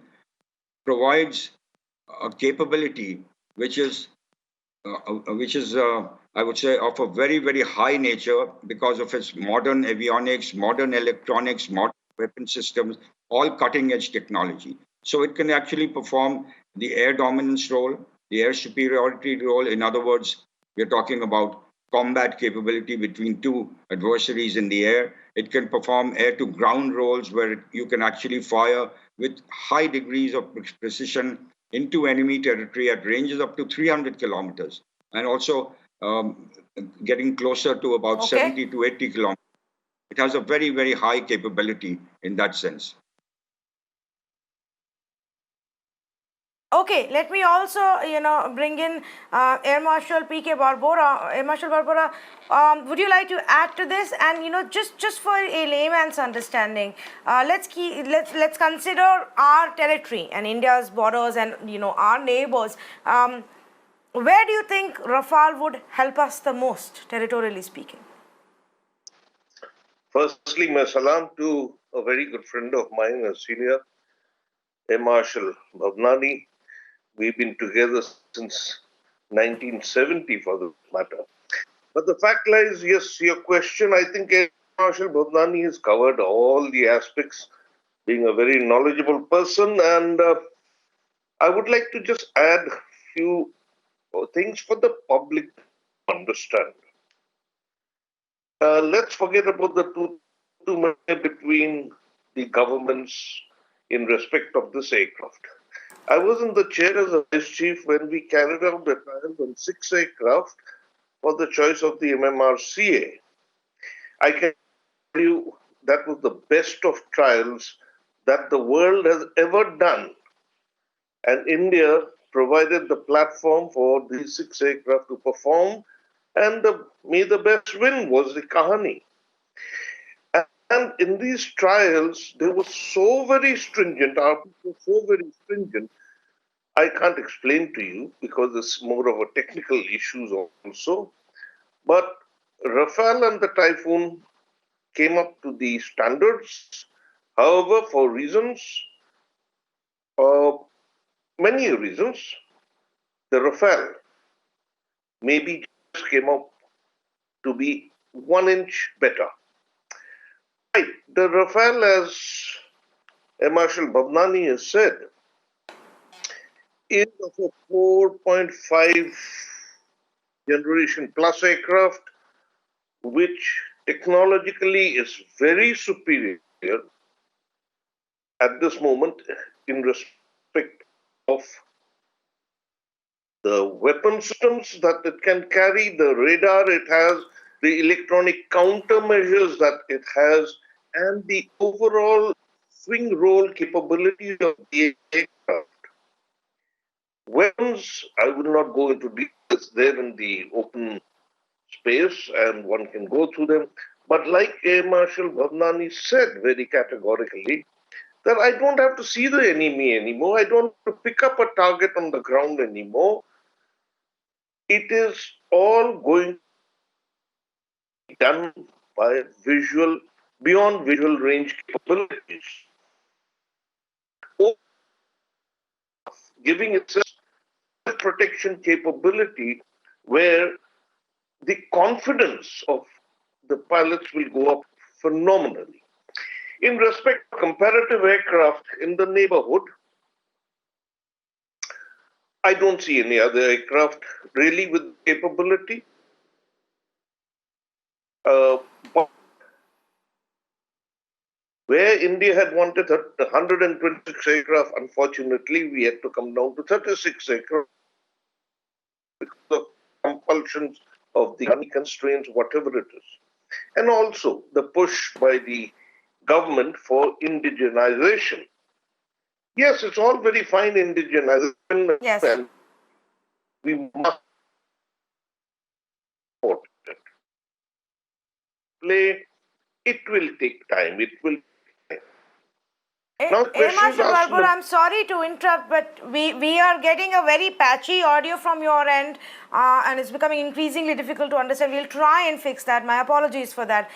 provides a capability which is I would say, of a very, very high nature because of its modern avionics, modern electronics, modern weapon systems, all cutting-edge technology. So it can actually perform the air dominance role, the air superiority role. In other words, we're talking about combat capability between two adversaries in the air. It can perform air-to-ground roles where you can actually fire with high degrees of precision into enemy territory at ranges up to 300 kilometers, and also getting closer to about 70 to 80 kilometers. It has a very, very high capability in that sense. Okay, let me also, bring in Air Marshal P.K. Barbora. Air Marshal Barbora, would you like to add to this? And just for a layman's understanding, let's consider our territory and India's borders and our neighbors. Where do you think Rafale would help us the most, territorially speaking? Firstly, my salam to a very good friend of mine, a senior, Air Marshal Bhavnani. We've been together since 1970 for the matter. But the fact lies, yes, your question, I think Air Marshal Bhavnani has covered all the aspects, being a very knowledgeable person. And I would like to just add a few things for the public to understand. Let's forget about the two between the governments in respect of this aircraft. I was in the chair as a vice chief when we carried out the trials on 6 aircraft for the choice of the MMRCA. I can tell you that was the best of trials that the world has ever done. And India provided the platform for these 6 aircraft to perform, and may the best win was the Kahani. And And in these trials, they were so very stringent, our people were so very stringent, I can't explain to you because it's more of a technical issues also. But Rafale and the Typhoon came up to the standards. However, for reasons, uh, many reasons, the Rafale maybe just came up to be 1 inch better. Right, the Rafale, as Marshal Bhavnani has said, is of a 4.5 generation plus aircraft, which technologically is very superior at this moment in respect of the weapon systems that it can carry, the radar it has, the electronic countermeasures that it has, and the overall swing roll capability of the aircraft. Weapons, I will not go into details there in the open space, and one can go through them. But like Air Marshal Bhavnani said very categorically, that I don't have to see the enemy anymore. I don't have to pick up a target on the ground anymore. It is all going to be done by visual, beyond visual range capabilities, giving itself protection capability where the confidence of the pilots will go up phenomenally. In respect to comparative aircraft in the neighborhood, I don't see any other aircraft really with capability. But where India had wanted 126 aircraft, unfortunately, we had to come down to 36 aircraft because of compulsions of the money constraints, whatever it is. And also the push by the government for indigenization. Yes, it's all very fine indigenization, Yes. and we must support it. Play, it will take time. It will. Now, the Air question is Marshal asked Balpur, I'm sorry to interrupt, but we are getting a very patchy audio from your end, and it's becoming increasingly difficult to understand. We'll try and fix that. My apologies for that.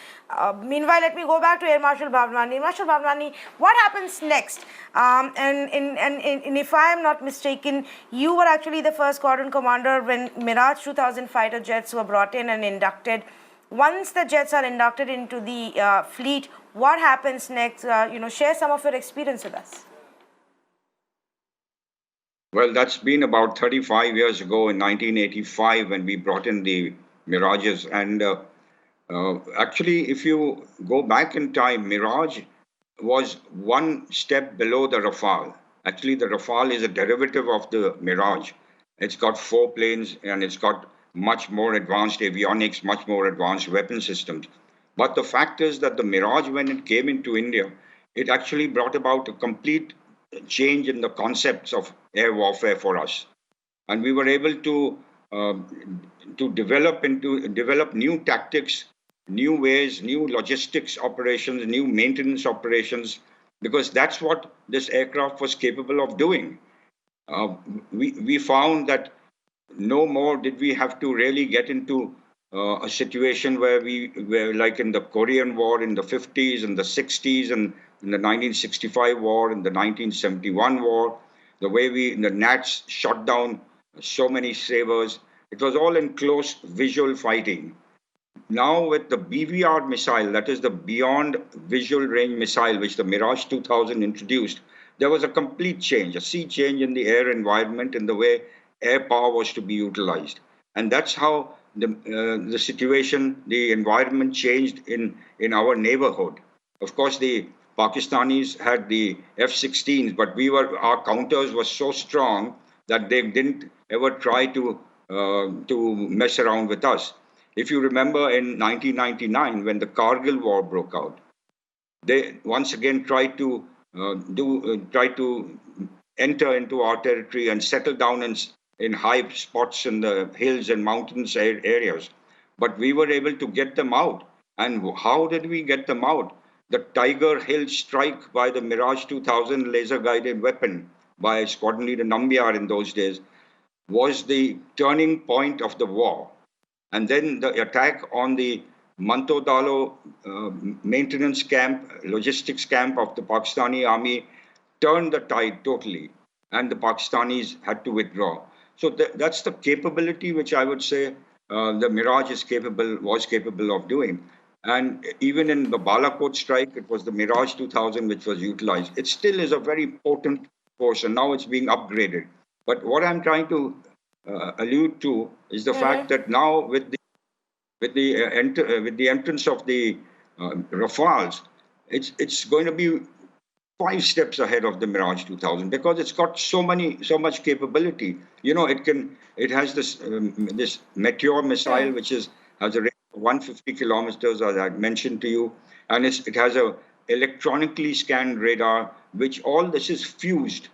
Meanwhile, let me go back to Air Marshal Bhavnani. Marshal Bhavnani, what happens next? And if I am not mistaken, you were actually the first squadron commander when Mirage 2000 fighter jets were brought in and inducted. Once the jets are inducted into the fleet, what happens next? Share some of your experience with us. Well, that's been about 35 years ago in 1985 when we brought in the Mirages. And actually, if you go back in time, Mirage was one step below the Rafale. Actually, the Rafale is a derivative of the Mirage. It's got 4 planes and it's got much more advanced avionics, much more advanced weapon systems. But the fact is that the Mirage, when it came into India, it actually brought about a complete change in the concepts of air warfare for us. And we were able to develop new tactics, new ways, new logistics operations, new maintenance operations, because that's what this aircraft was capable of doing. We found that no more did we have to really get into a situation where we were like in the Korean War in the 50s and the 60s and in the 1965 war and the 1971 war, the way the Nats shot down so many sabers. It was all in close visual fighting. Now with the BVR missile, that is the Beyond Visual Range Missile, which the Mirage 2000 introduced, there was a complete change, a sea change in the air environment in the way air power was to be utilized. And that's how the situation, the environment changed in our neighborhood. Of course, the Pakistanis had the F-16s, but our counters were so strong that they didn't ever try to mess around with us. If you remember in 1999, when the Kargil War broke out, they once again tried to enter into our territory and settle down in high spots in the hills and mountains areas. But we were able to get them out. And how did we get them out? the Tiger Hill strike by the Mirage 2000 laser-guided weapon by Squadron Leader Nambiar in those days was the turning point of the war. And then the attack on the Manto Dalo maintenance camp, logistics camp of the Pakistani army turned the tide totally, and the Pakistanis had to withdraw. So that's the capability which I would say the Mirage was capable of doing. And even in the Balakot strike, it was the Mirage 2000 which was utilized. It still is a very potent force, and now it's being upgraded. But what I'm trying to allude to is the fact that now with the entrance of the Rafales, it's going to be 5 steps ahead of the Mirage 2000 because it's got so much capability. You know, it has this Meteor missile which has a range of 150 kilometers, as I mentioned to you, and it has a electronically scanned radar, which all this is fused.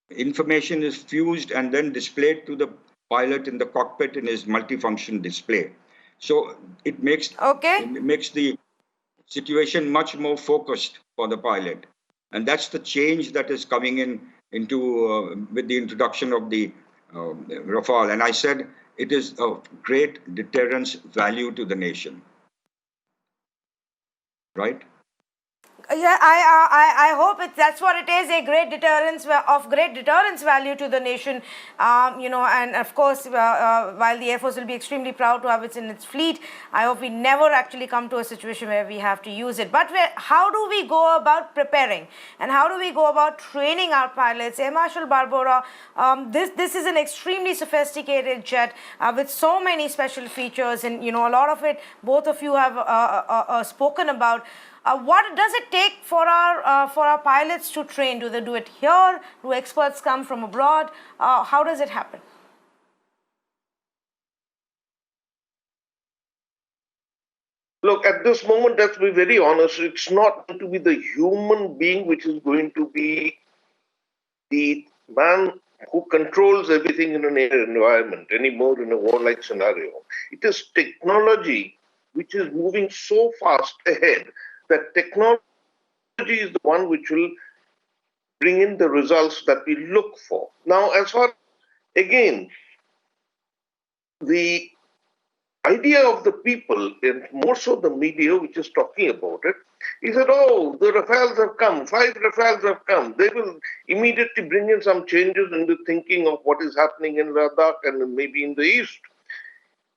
Information is fused and then displayed to the pilot in the cockpit in his multifunction display. So it makes the situation much more focused for the pilot. And that's the change that is coming into with the introduction of the Rafale. And I said it is of great deterrence value to the nation. Right? Yeah, I hope that's what it is, a great deterrence value to the nation, and of course, while the Air Force will be extremely proud to have it in its fleet, I hope we never actually come to a situation where we have to use it. But how do we go about preparing, and how do we go about training our pilots? Air Marshal Barbera, this is an extremely sophisticated jet with so many special features, and a lot of it both of you have spoken about. What does it take for our pilots to train? Do they do it here? Do experts come from abroad? How does it happen? Look, at this moment, let's be very honest, it's not going to be the human being which is going to be the man who controls everything in an air environment anymore in a warlike scenario. It is technology which is moving so fast ahead that technology is the one which will bring in the results that we look for. Now, as far again, the idea of the people, and more so the media which is talking about it, is that, the Rafales have come, 5 Rafales have come. They will immediately bring in some changes in the thinking of what is happening in Ladakh and maybe in the east.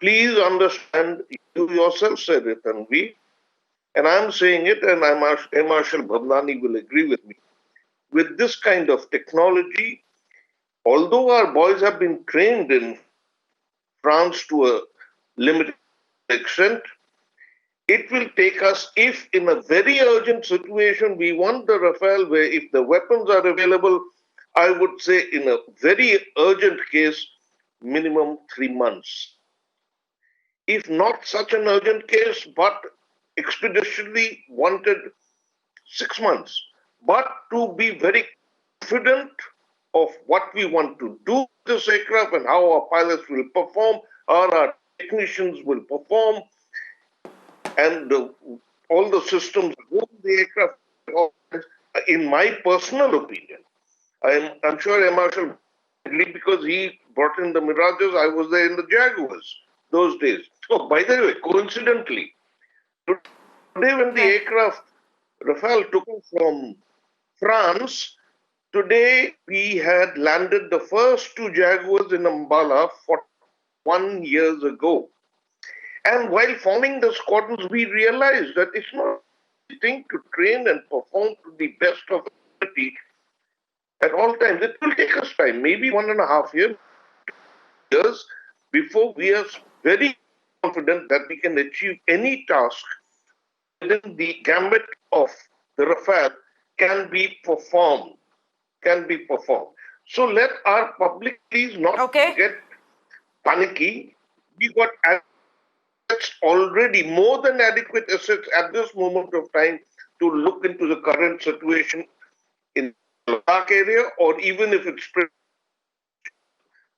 Please understand, you yourself said it, Tanvi, and I'm saying it, and Air Marshal Bhavnani will agree with me. With this kind of technology, although our boys have been trained in France to a limited extent, it will take us, if in a very urgent situation we want the Rafale, where if the weapons are available, I would say in a very urgent case, minimum 3 months. If not such an urgent case, but expeditiously wanted 6 months. But to be very confident of what we want to do with this aircraft and how our pilots will perform, or our technicians will perform, and all the systems of the aircraft, in my personal opinion, I'm sure Air Marshal, because he brought in the Mirages, I was there in the Jaguars those days. Oh, by the way, coincidentally, today when the aircraft Rafale took from France, today we had landed the first 2 Jaguars in Ambala 41 years ago. And while forming the squadrons, we realized that it's not a thing to train and perform to the best of ability at all times. It will take us time, maybe 1.5 years before we are very confident that we can achieve any task within the gambit of the Rafale can be performed. So let our public please not get panicky. We got assets already, more than adequate assets at this moment of time to look into the current situation in the Ladakh area, or even if it's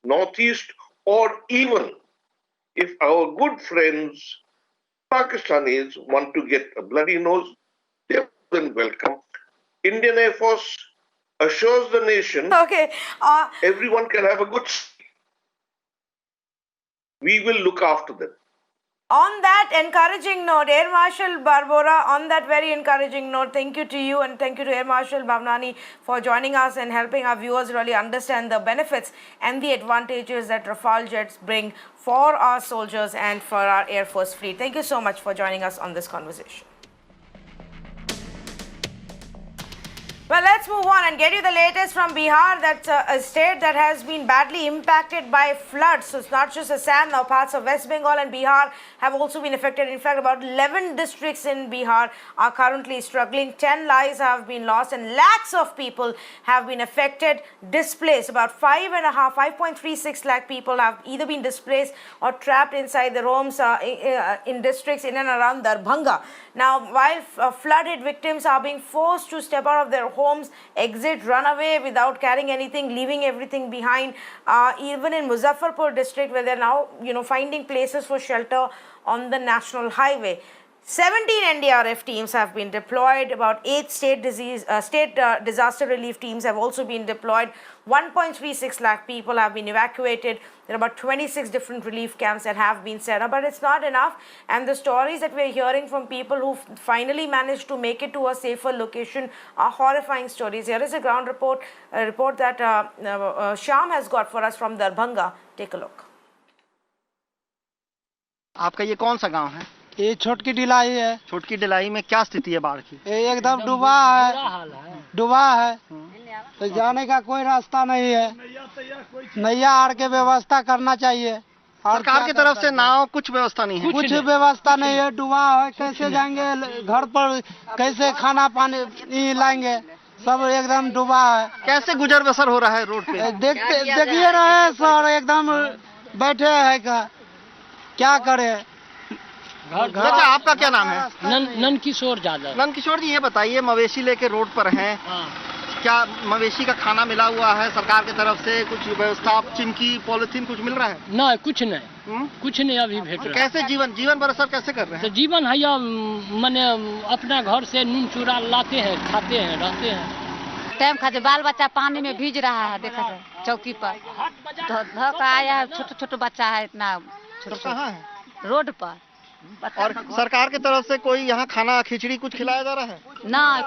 northeast, or even if our good friends Pakistanis want to get a bloody nose, They are more than welcome. Indian Air Force assures the nation Okay. everyone can have a good sleep. We will look after them. On that encouraging note, Air Marshal Barbora, on that very encouraging note, thank you to you and thank you to Air Marshal Bhavnani for joining us and helping our viewers really understand the benefits and the advantages that Rafale jets bring for our soldiers and for our Air Force fleet. Thank you so much for joining us on this conversation. Well, let's move on and get you the latest from Bihar. That's a state that has been badly impacted by floods. So it's not just Assam, now parts of West Bengal and Bihar have also been affected. In fact, about 11 districts in Bihar are currently struggling. 10 lives have been lost and lakhs of people have been affected, displaced. About 5.36 lakh people have either been displaced or trapped inside their homes in districts in and around Darbhanga. Now, while flooded victims are being forced to step out of their homes, exit, run away without carrying anything, leaving everything behind. Even in Muzaffarpur district, where they're now, finding places for shelter on the national highway. 17 NDRF teams have been deployed. About 8 state disaster relief teams have also been deployed. 1.36 lakh people have been evacuated. There are about 26 different relief camps that have been set up, but it's not enough. And the stories that we're hearing from people who finally managed to make it to a safer location are horrifying stories. Here is a ground report, that Shyam has got for us from Darbhanga. Take a look. आपका ये कौन सा गांव है? ये छोटकी डिलाई है। छोटकी डिलाई में क्या स्थिति है बाढ़ की? ये एकदम डूबा है, तो जाने का कोई रास्ता नहीं है। नैया आड़ के व्यवस्था करना चाहिए। सरकार की तरफ से नाव कुछ व्यवस्था नहीं है? कुछ व्यवस्था नहीं है, डूबा है। कैसे जाएंगे घर पर, कैसे खाना पानी लाएंगे? सब एकदम डूबा है। कैसे गुजर बसर हो रहा है रोड पे? देखिए रहे सर, एकदम बैठे है, क्या करे। चाचा, आपका क्या नाम है? नंद किशोर यादव। नंद किशोर जी, ये बताइए, मवेशी लेके रोड पर हैं, क्या मवेशी का खाना मिला हुआ है सरकार की तरफ से? कुछ व्यवस्था, चिमकी, पॉलिथीन कुछ मिल रहा है? नहीं, कुछ नहीं, कुछ नहीं अभी भेट रहा है। कैसे जीवन बसर कैसे कर रहे हैं? तो जीवन है या मैंने अपना घर से नून चूरा लाते हैं, खाते हैं, रहते हैं। टाइम खाते बाल बच्चा पानी में भीज रहा है, देखा चौकी पर धक्का आया है। छोटे छोटे बच्चा है, इतना कहाँ है? रोड पर। और सरकार की तरफ से कोई यहाँ खाना, खिचड़ी कुछ खिलाया जा रहा है? नहीं,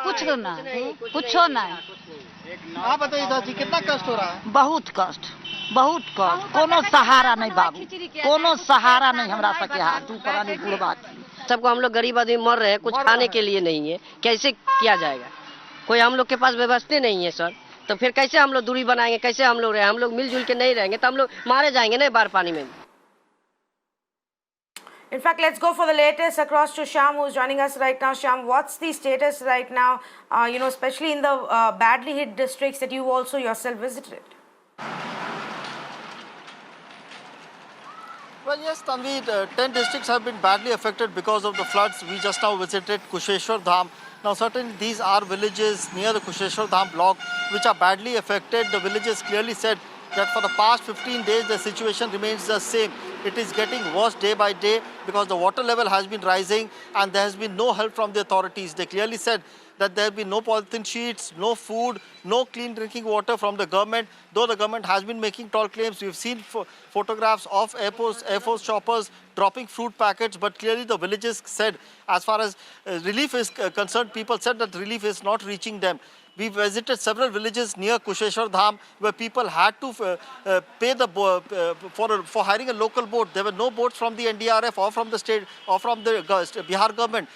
कुछ नहीं। आप बताइए दादी, कितना कष्ट हो रहा है? बहुत कष्ट। कोनो सहारा नहीं बाबू, कोनो सहारा नहीं हमरा सके हाथ तू पुरानी बुढ़वा। सबको हम लोग गरीब आदमी मर रहे हैं, कुछ खाने के लिए नहीं है, कैसे किया जाएगा? कोई हम लोग के पास व्यवस्था नहीं है सर, तो फिर कैसे हम लोग दूरी बनाएंगे? कैसे हम लोग रहे? हम लोग मिलजुल के नहीं रहेंगे तो हम लोग मारे जाएंगे ना बार पानी में। In fact, let's go for the latest across to Shyam, who's joining us right now. Shyam, what's the status right now, especially in the badly hit districts that you also yourself visited? Well, yes, Tanvi, 10 districts have been badly affected because of the floods. We just now visited Kusheshwar Dham. Now, certainly these are villages near the Kusheshwar Dham block which are badly affected. The villages clearly said that for the past 15 days, the situation remains the same. It is getting worse day by day because the water level has been rising and there has been no help from the authorities. They clearly said that there have been no polythene sheets, no food, no clean drinking water from the government. Though the government has been making tall claims, we've seen photographs of Air Force choppers dropping fruit packets, but clearly the villages said, as far as relief is concerned, people said that relief is not reaching them. We visited several villages near Kusheshwar Dham where people had to pay for hiring a local boat. There were no boats from the NDRF or from the state or from the Bihar government.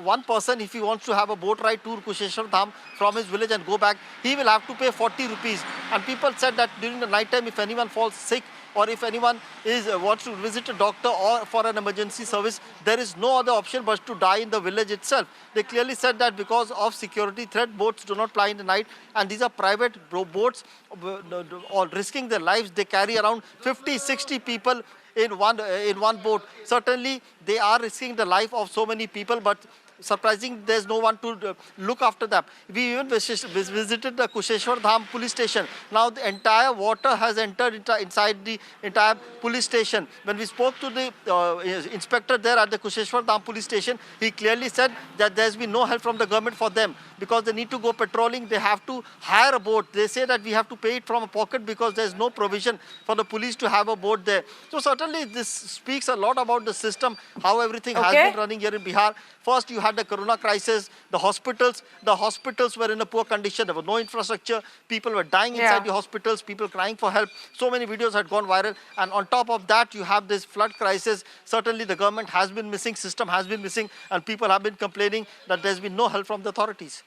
One person, if he wants to have a boat ride to Kusheshwar Dham from his village and go back, he will have to pay 40 rupees. And people said that during the night time, if anyone falls sick, or if anyone wants to visit a doctor or for an emergency service, there is no other option but to die in the village itself. They clearly said that because of security threat, boats do not ply in the night, and these are private boats, all risking their lives. They carry around 50-60 people in one boat. Certainly, they are risking the life of so many people, but surprising, there's no one to look after them. We even visited the Kusheshwar Dham police station. Now the entire water has entered inside the entire police station. When we spoke to the inspector there at the Kusheshwar Dham police station, he clearly said that there's been no help from the government for them because they need to go patrolling. They have to hire a boat. They say that we have to pay it from a pocket because there's no provision for the police to have a boat there. So certainly this speaks a lot about the system, how everything has been running here in Bihar. First, you had the corona crisis, the hospitals were in a poor condition. There was no infrastructure. People were dying inside the hospitals, people crying for help. So many videos had gone viral. And on top of that, you have this flood crisis. Certainly the government has been missing, system has been missing, and people have been complaining that there's been no help from the authorities.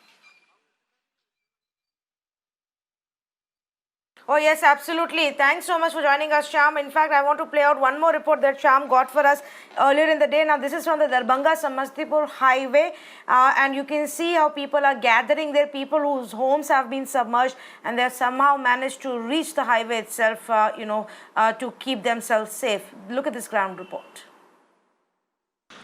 Oh yes, absolutely. Thanks so much for joining us, Shyam. In fact, I want to play out one more report that Shyam got for us earlier in the day. Now, this is from the Darbhanga Samastipur highway, and you can see how people are gathering there, people whose homes have been submerged, and they have somehow managed to reach the highway itself, to keep themselves safe. Look at this ground report.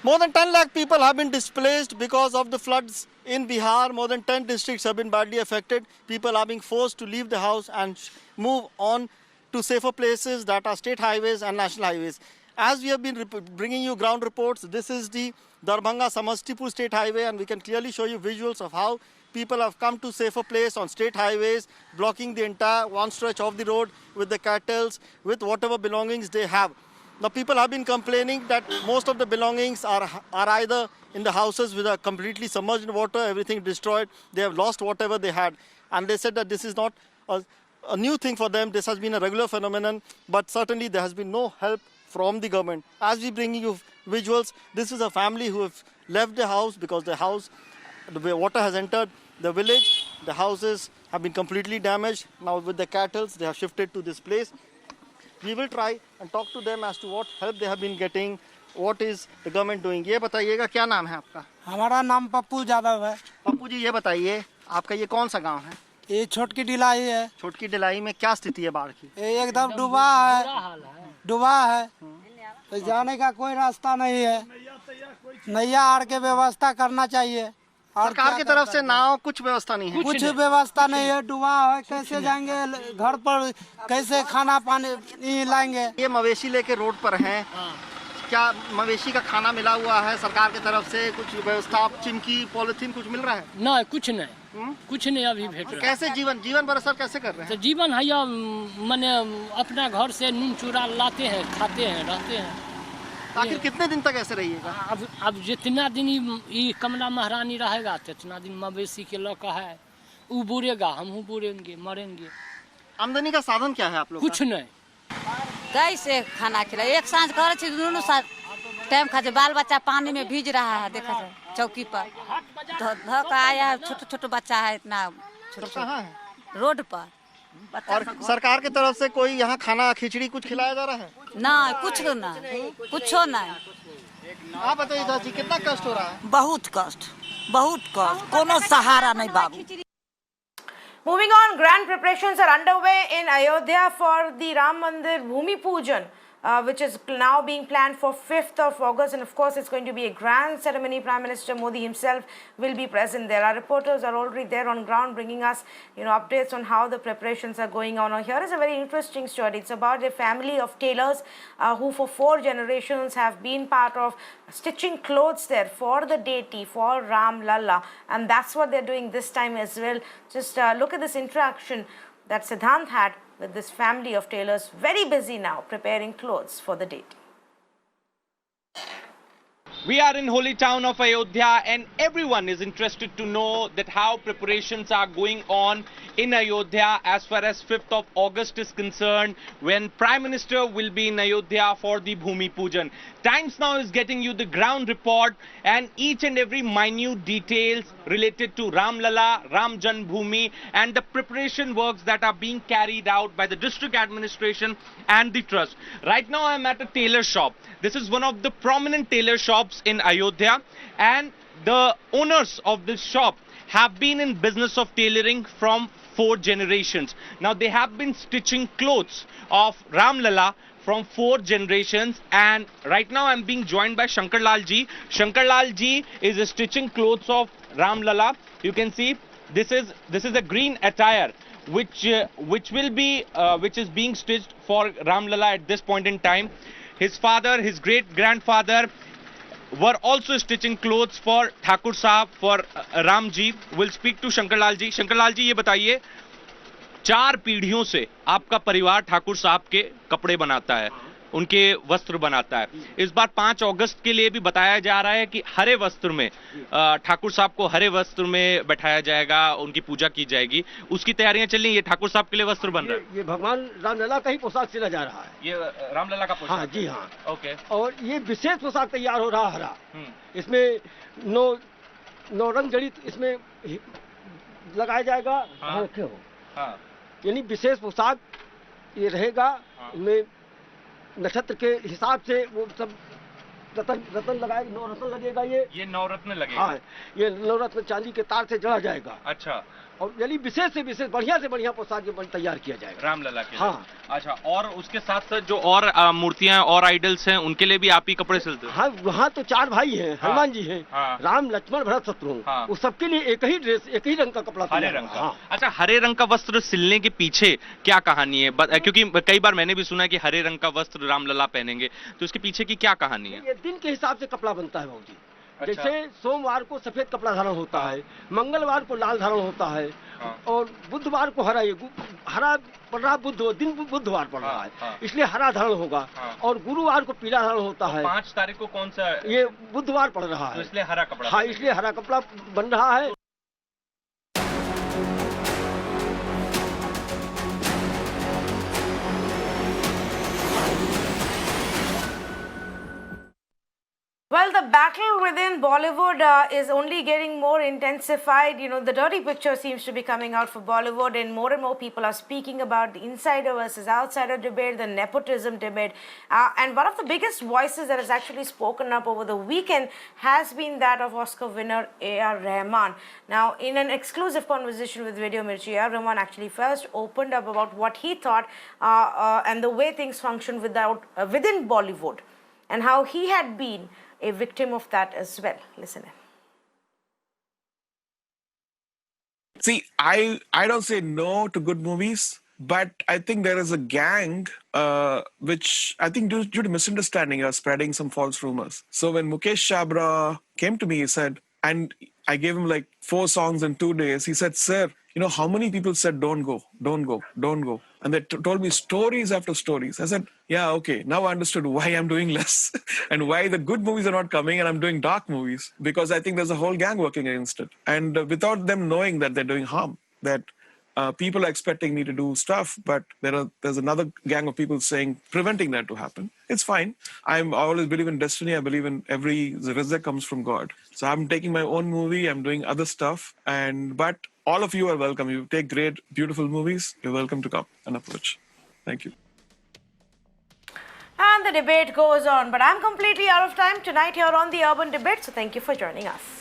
More than 10 lakh people have been displaced because of the floods in Bihar. More than 10 districts have been badly affected. People are being forced to leave the house and move on to safer places that are state highways and national highways. As we have been bringing you ground reports, this is the Darbhanga Samastipur state highway, and we can clearly show you visuals of how people have come to safer place on state highways, blocking the entire one stretch of the road with the cattle, with whatever belongings they have. Now, people have been complaining that most of the belongings are either in the houses with a completely submerged in water, everything destroyed. They have lost whatever they had. And they said that this is not a new thing for them. This has been a regular phenomenon, but certainly there has been no help from the government. As we bring you visuals, this is a family who have left the house because the water has entered the village. The houses have been completely damaged. Now with the cattle, they have shifted to this place. We will try and talk to them as to what help they have been getting, what is the government doing. ये बताइएगा, क्या नाम है आपका? हमारा नाम पप्पू यादव है। पप्पू जी, ये बताइए, आपका ये कौन सा गांव है? ये छोटकी डिलाई है। छोटकी डिलाई में क्या स्थिति है बाढ़ की? ये एकदम डूबा है। तो जाने का कोई रास्ता नहीं है। नैया आड़ के व्यवस्था करना चाहिए। सरकार की तरफ से नाव कुछ व्यवस्था नहीं है, कुछ व्यवस्था नहीं है, डूबा है। कैसे जाएंगे घर पर, कैसे खाना पानी लाएंगे? ये मवेशी लेके रोड पर हैं, क्या मवेशी का खाना मिला हुआ है सरकार की तरफ से? कुछ व्यवस्था, चिमकी, पॉलिथीन कुछ मिल रहा है? नहीं, कुछ नहीं, कुछ नहीं अभी भेट रहा। कैसे जीवन बसर कैसे कर रहे हैं? तो जीवन है मैंने अपना घर से नून चूरा लाते हैं, खाते हैं, रहते हैं। आखिर कितने दिन तक ऐसे रहिएगा? अब जितना दिन ये कमला महारानी रहेगा जितना दिन मवेशी के लौका है, वो बुरेगा, हम बुरेंगे, मरेंगे। आमदनी का साधन क्या है आप लोग? कुछ नहीं। कैसे खाना खिलाए? एक सांझ करे छी, दुनू टाइम खा, बाल बच्चा पानी में भीज रहा है, देखा चौकी पर धक आया है, छोटे छोटे बच्चा है, इतना छोटा रोड पर। और सरकार की तरफ से कोई यहाँ खाना, खिचड़ी कुछ खिलाया जा रहा है? नहीं, कुछ नहीं। आप बताइए चाची, कितना कष्ट हो रहा है? बहुत कष्ट, कोनो सहारा नहीं बाबू। Moving on, grand preparations are underway in Ayodhya for the Ram Mandir Bhumi Pujan, which is now being planned for 5th of August, and of course it's going to be a grand ceremony. Prime Minister Modi himself will be present there. Our reporters are already there on ground bringing us updates on how the preparations are going on. Now, here is a very interesting story. It's about a family of tailors who for 4 generations have been part of stitching clothes there for the deity, for Ram Lalla, and that's what they're doing this time as well. Just look at this interaction that Siddhant had with this family of tailors, very busy now preparing clothes for the deity. We are in holy town of Ayodhya, and everyone is interested to know that how preparations are going on in Ayodhya as far as 5th of August is concerned, when Prime Minister will be in Ayodhya for the Bhumi Pujan. Times Now is getting you the ground report and each and every minute details related to Ram Lalla, Ram Janmbhoomi, and the preparation works that are being carried out by the district administration and the trust. Right now I am at a tailor shop. This is one of the prominent tailor shops in Ayodhya, and the owners of this shop have been in business of tailoring from 4 generations. Now they have been stitching clothes of Ram Lalla from 4 generations, and right now I'm being joined by Shankar Lal ji. Shankar Lal ji is stitching clothes of Ram Lalla. You can see this is a green attire which is being stitched for Ram Lalla at this point in time. His father, his great grandfather were also stitching clothes for Thakur Sahab, for Ram ji. We'll speak to Shankar Lal ji. Shankar Lal ji, ये बताइए, 4 पीढ़ियों से आपका परिवार ठाकुर साहब के कपड़े बनाता है, उनके वस्त्र बनाता है. इस बार 5 अगस्त के लिए भी बताया जा रहा है कि हरे वस्त्र में ठाकुर साहब को हरे वस्त्र में बैठाया जाएगा, उनकी पूजा की जाएगी. उसकी तैयारियां चल रही हैं. ये ठाकुर साहब के लिए वस्त्र बन रहा है. ये भगवान रामलला का ही पोशाक सिला जा रहा है. ये रामलला का पोशाक? हाँ जी हाँ. ओके. और ये विशेष पोशाक तैयार हो रहा हरा. इसमें 9 रंग जड़ित इसमें लगाया जाएगा. हाँ. यानी विशेष पोशाक ये रहेगा. इनमें नक्षत्र के हिसाब से वो सब रतन लगाएगा. 9 रतन लगेगा. ये 9 रत्न लगेगा. हाँ, ये 9 रत्न चांदी के तार से जड़ा जाएगा. अच्छा. और यानी विशेष से विशेष बढ़िया से बढ़िया पोशाक तैयार किया जाएगा रामलला के. हाँ. अच्छा. और उसके साथ साथ जो और मूर्तियां और आइडल्स हैं उनके लिए भी आप ही कपड़े सिलते हैं? हाँ, वहाँ तो 4 भाई हैं. हाँ. हनुमान जी हैं. हाँ. राम, लक्ष्मण, भरत, शत्रुघ्न. हाँ. उस सबके लिए एक ही ड्रेस, एक ही रंग का कपड़ा. हरे रंग का. हाँ. अच्छा, हरे रंग का वस्त्र सिलने के पीछे क्या कहानी है? क्योंकि कई बार मैंने भी सुना है कि हरे रंग का वस्त्र रामलला पहनेंगे, तो इसके पीछे की क्या कहानी है? ये दिन के हिसाब से कपड़ा बनता है बाबूजी. अच्छा. जैसे सोमवार को सफेद कपड़ा धारण होता है, मंगलवार को लाल धारण होता है. हाँ. और बुधवार को हरा पड़ रहा, बुधवार पड़ रहा है. इसलिए हरा धारण होगा. हाँ. और गुरुवार को पीला धारण होता है. 5 तारीख को कौन सा? ये बुधवार पड़ रहा है, तो इसलिए हरा कपड़ा. हाँ, इसलिए हरा कपड़ा बन रहा है. Well, the battle within Bollywood is only getting more intensified. You know, the dirty picture seems to be coming out for Bollywood, and more people are speaking about the insider versus outsider debate, the nepotism debate. And one of the biggest voices that has actually spoken up over the weekend has been that of Oscar winner A.R. Rahman. Now, in an exclusive conversation with Video Mirchi, A.R. Rahman actually first opened up about what he thought and the way things function within Bollywood, and how he had been a victim of that as well. Listen in. See, I don't say no to good movies, but I think there is a gang which I think due to misunderstanding are spreading some false rumors. So when Mukesh Chabra came to me, he said, and I gave him like 4 songs in 2 days, he said, "Sir, you know how many people said don't go. And they told me stories after stories." I said, yeah, okay, now I understood why I'm doing less and why the good movies are not coming and I'm doing dark movies, because I think there's a whole gang working against it. And without them knowing that they're doing harm, that people are expecting me to do stuff, but there's another gang of people preventing that to happen. It's fine. I always believe in destiny. I believe in every rizq comes from God. So I'm taking my own movie. I'm doing other stuff. But all of you are welcome. You take great, beautiful movies. You're welcome to come and approach. Thank you. And the debate goes on. But I'm completely out of time tonight here on The Urban Debate. So thank you for joining us.